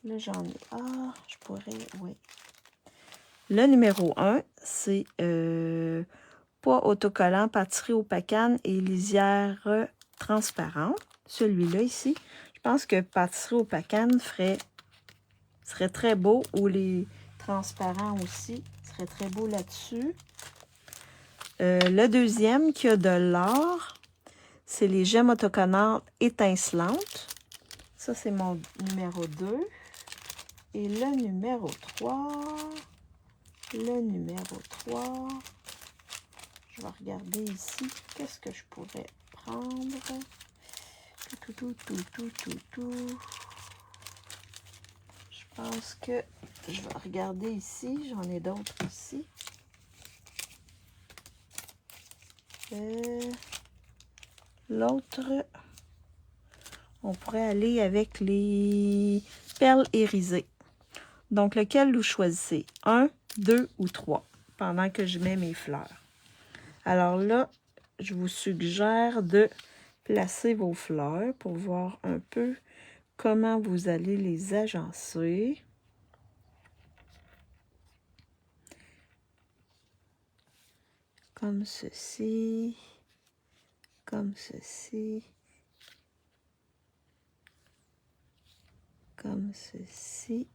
là, j'en ai... Ah, je pourrais... Oui. Le numéro 1, c'est poids autocollant, pâtisserie au pacane et lisière transparente. Celui-là ici, je pense que pâtisserie au pacane serait très beau, ou les transparents aussi serait très beau là-dessus. Le deuxième qui a de l'or, c'est les gemmes autocollantes étincelantes. Ça, c'est mon numéro 2. Et le numéro 3. Le numéro 3. Je vais regarder ici. Qu'est-ce que je pourrais prendre? Tout. Je pense que je vais regarder ici. J'en ai d'autres ici. L'autre, on pourrait aller avec les perles irisées. Donc, lequel vous choisissez? 1, 2 ou 3 pendant que je mets mes fleurs. Alors là, je vous suggère de placer vos fleurs pour voir un peu comment vous allez les agencer. Comme ceci, comme ceci, comme ceci.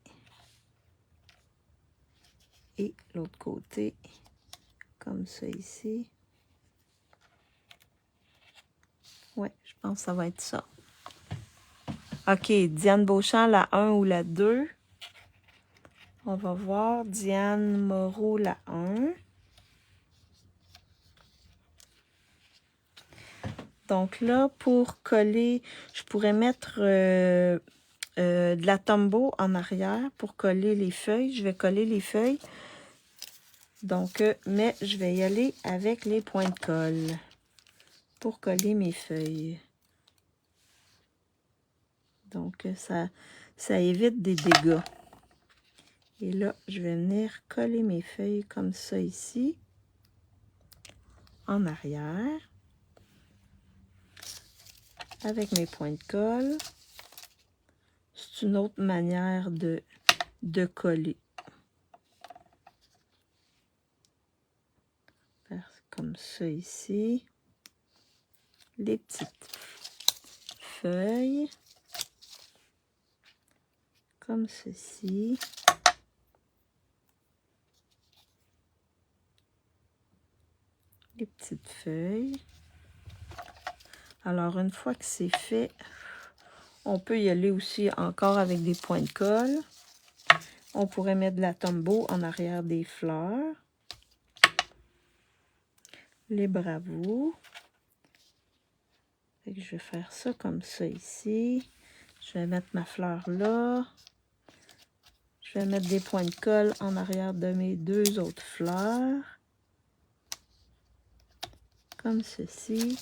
Et l'autre côté, comme ça ici. Ouais, je pense que ça va être ça. OK, Diane Beauchamp, la 1 ou la 2. On va voir Diane Moreau, la 1. Donc là, pour coller, je pourrais mettre de la Tombow en arrière pour coller les feuilles. Je vais coller les feuilles. Donc, mais je vais y aller avec les points de colle pour coller mes feuilles. Donc, ça évite des dégâts. Et là, je vais venir coller mes feuilles comme ça ici, en arrière, avec mes points de colle. C'est une autre manière de coller. Comme ça ici. Les petites feuilles. Comme ceci. Les petites feuilles. Alors, une fois que c'est fait, on peut y aller aussi encore avec des points de colle. On pourrait mettre de la Tombow en arrière des fleurs. Les bravos. Fait que je vais faire ça comme ça ici. Je vais mettre ma fleur là. Je vais mettre des points de colle en arrière de mes deux autres fleurs. Comme ceci.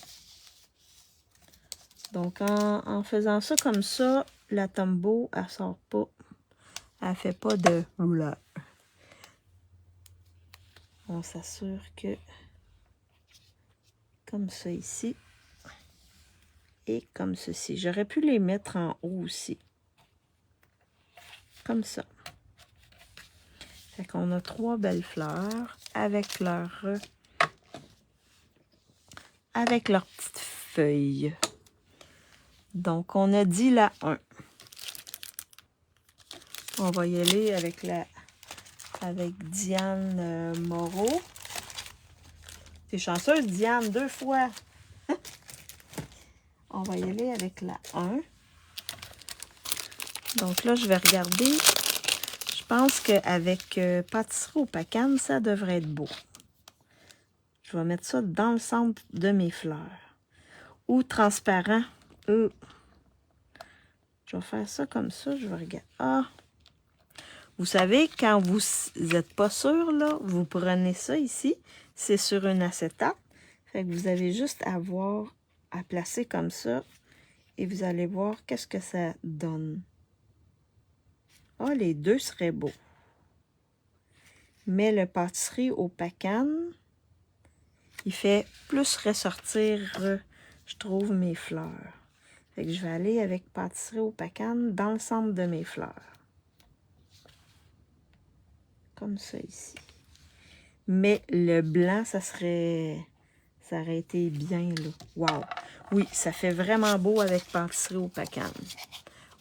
Donc, en faisant ça comme ça, la Tombow, elle sort pas. Elle fait pas de rouleur. On s'assure que, comme ça ici, et comme ceci. J'aurais pu les mettre en haut aussi. Comme ça. Fait qu'on a 3 belles fleurs avec leurs petites feuilles. Donc, on a dit la 1. On va y aller avec Diane Moreau. T'es chanceuse, Diane, 2 fois. On va y aller avec la 1. Donc là, je vais regarder. Je pense qu'avec pâtisserie au pacane, ça devrait être beau. Je vais mettre ça dans le centre de mes fleurs. Ou transparent. Je vais faire ça comme ça. Je vais regarder. Ah! Vous savez, quand vous n'êtes pas sûr, là, vous prenez ça ici. C'est sur une acétate. Fait que vous avez juste à placer comme ça. Et vous allez voir qu'est-ce que ça donne. Ah, les deux seraient beaux. Mais le pâtisserie au pacane, il fait plus ressortir, je trouve, mes fleurs. Fait que je vais aller avec pâtisserie au pacane dans le centre de mes fleurs. Comme ça ici. Mais le blanc, ça aurait été bien, là. Wow! Oui, ça fait vraiment beau avec pâtisserie au pacane.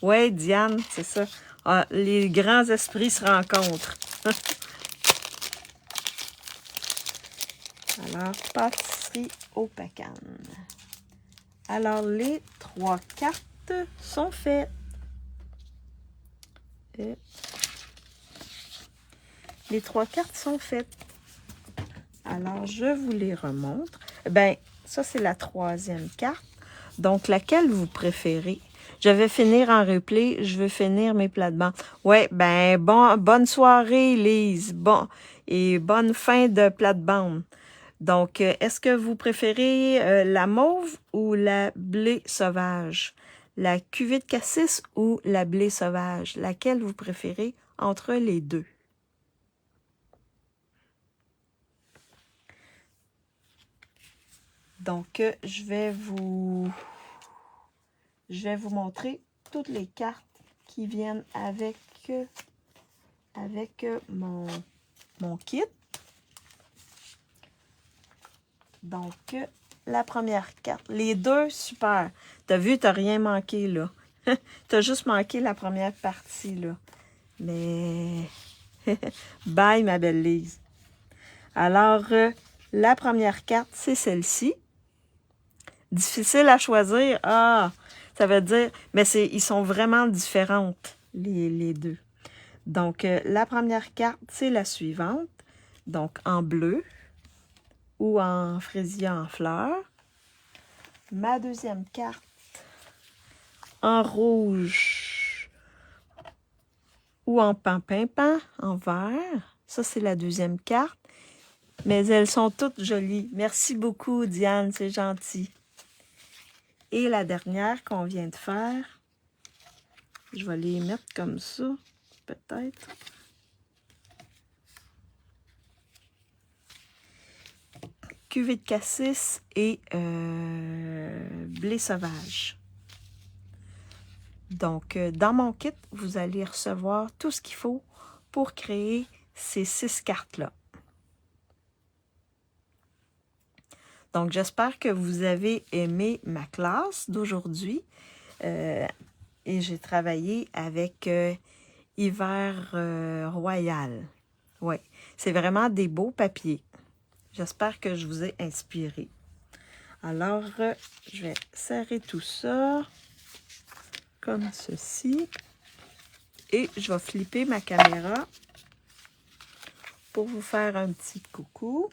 Ouais, Diane, c'est ça. Ah, les grands esprits se rencontrent. Alors, pâtisserie au pacane. Alors, les 3 cartes sont faites. fait. Les 3 cartes sont faites. Alors, je vous les remontre. Ben, ça, c'est la 3e carte. Donc, laquelle vous préférez? Je vais finir en replay. Je veux finir mes plates-bandes. Ouais, ben, bonne soirée, Lise. Bon, et bonne fin de plate-bande. Donc, est-ce que vous préférez la mauve ou la blé sauvage? La cuvée de cassis ou la blé sauvage? Laquelle vous préférez entre les deux? Donc, je vais vous montrer toutes les cartes qui viennent avec mon kit. Donc, la première carte. Les deux, super. T'as vu, t'as rien manqué, là. T'as juste manqué la première partie, là. Mais, bye, ma belle Lise. Alors, la première carte, c'est celle-ci. Difficile à choisir. Ah, ça veut dire... Mais ils sont vraiment différentes, les deux. Donc, la première carte, c'est la suivante. Donc, en bleu ou en fraisier en fleurs. Ma deuxième carte, en rouge ou en pain-pain, en vert. Ça, c'est la deuxième carte. Mais elles sont toutes jolies. Merci beaucoup, Diane, c'est gentil. Et la dernière qu'on vient de faire, je vais les mettre comme ça, peut-être. Cuvée de cassis et blé sauvage. Donc, dans mon kit, vous allez recevoir tout ce qu'il faut pour créer ces 6 cartes-là. Donc, j'espère que vous avez aimé ma classe d'aujourd'hui. Et j'ai travaillé avec Hiver Royal. Oui, c'est vraiment des beaux papiers. J'espère que je vous ai inspiré. Alors, je vais serrer tout ça comme ceci. Et je vais flipper ma caméra pour vous faire un petit coucou.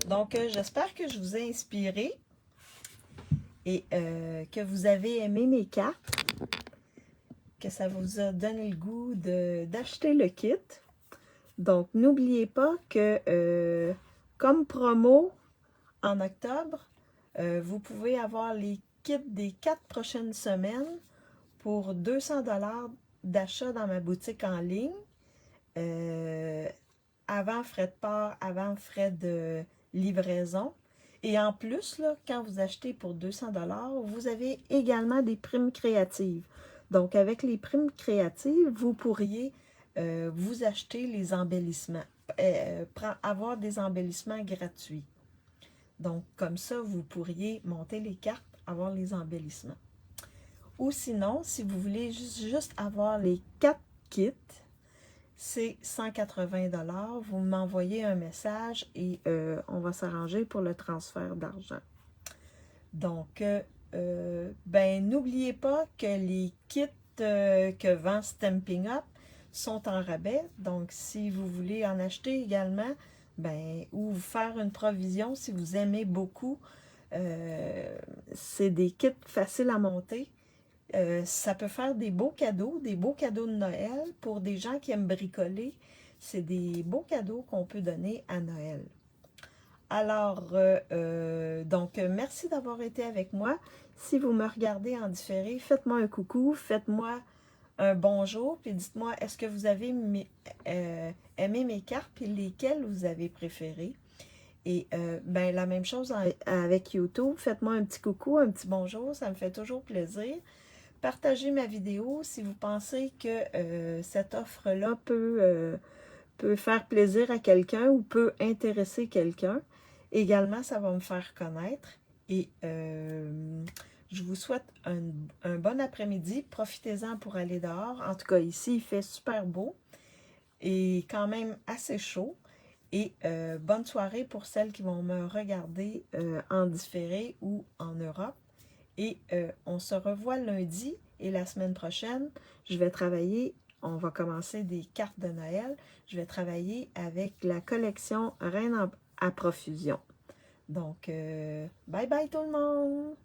Donc, j'espère que je vous ai inspiré et que vous avez aimé mes cartes, que ça vous a donné le goût d'acheter le kit. Donc, n'oubliez pas que comme promo en octobre, vous pouvez avoir les kits des 4 prochaines semaines pour 200 $ d'achat dans ma boutique en ligne. Avant frais de port, avant frais de livraison. Et en plus, là, quand vous achetez pour 200 $, vous avez également des primes créatives. Donc, avec les primes créatives, vous pourriez vous acheter les embellissements, avoir des embellissements gratuits. Donc, comme ça, vous pourriez monter les cartes, avoir les embellissements. Ou sinon, si vous voulez juste avoir les 4 kits, c'est 180 $. Vous m'envoyez un message et on va s'arranger pour le transfert d'argent. Donc, ben, n'oubliez pas que les kits que vend Stampin' Up sont en rabais. Donc, si vous voulez en acheter également, ben, ou faire une provision si vous aimez beaucoup, c'est des kits faciles à monter. Ça peut faire des beaux cadeaux de Noël pour des gens qui aiment bricoler. C'est des beaux cadeaux qu'on peut donner à Noël. Alors, donc, merci d'avoir été avec moi. Si vous me regardez en différé, faites-moi un coucou, faites-moi un bonjour, puis dites-moi, est-ce que vous avez aimé mes cartes, puis lesquelles vous avez préférées? Et ben, la même chose avec YouTube. Faites-moi un petit coucou, un petit bonjour, ça me fait toujours plaisir. Partagez ma vidéo si vous pensez que cette offre-là peut faire plaisir à quelqu'un ou peut intéresser quelqu'un. Également, ça va me faire connaître. Et je vous souhaite un bon après-midi. Profitez-en pour aller dehors. En tout cas, ici, il fait super beau et quand même assez chaud. Et bonne soirée pour celles qui vont me regarder en différé ou en Europe. Et on se revoit lundi et la semaine prochaine, je vais travailler, on va commencer des cartes de Noël. Je vais travailler avec la collection Reine à profusion. Donc, bye bye tout le monde!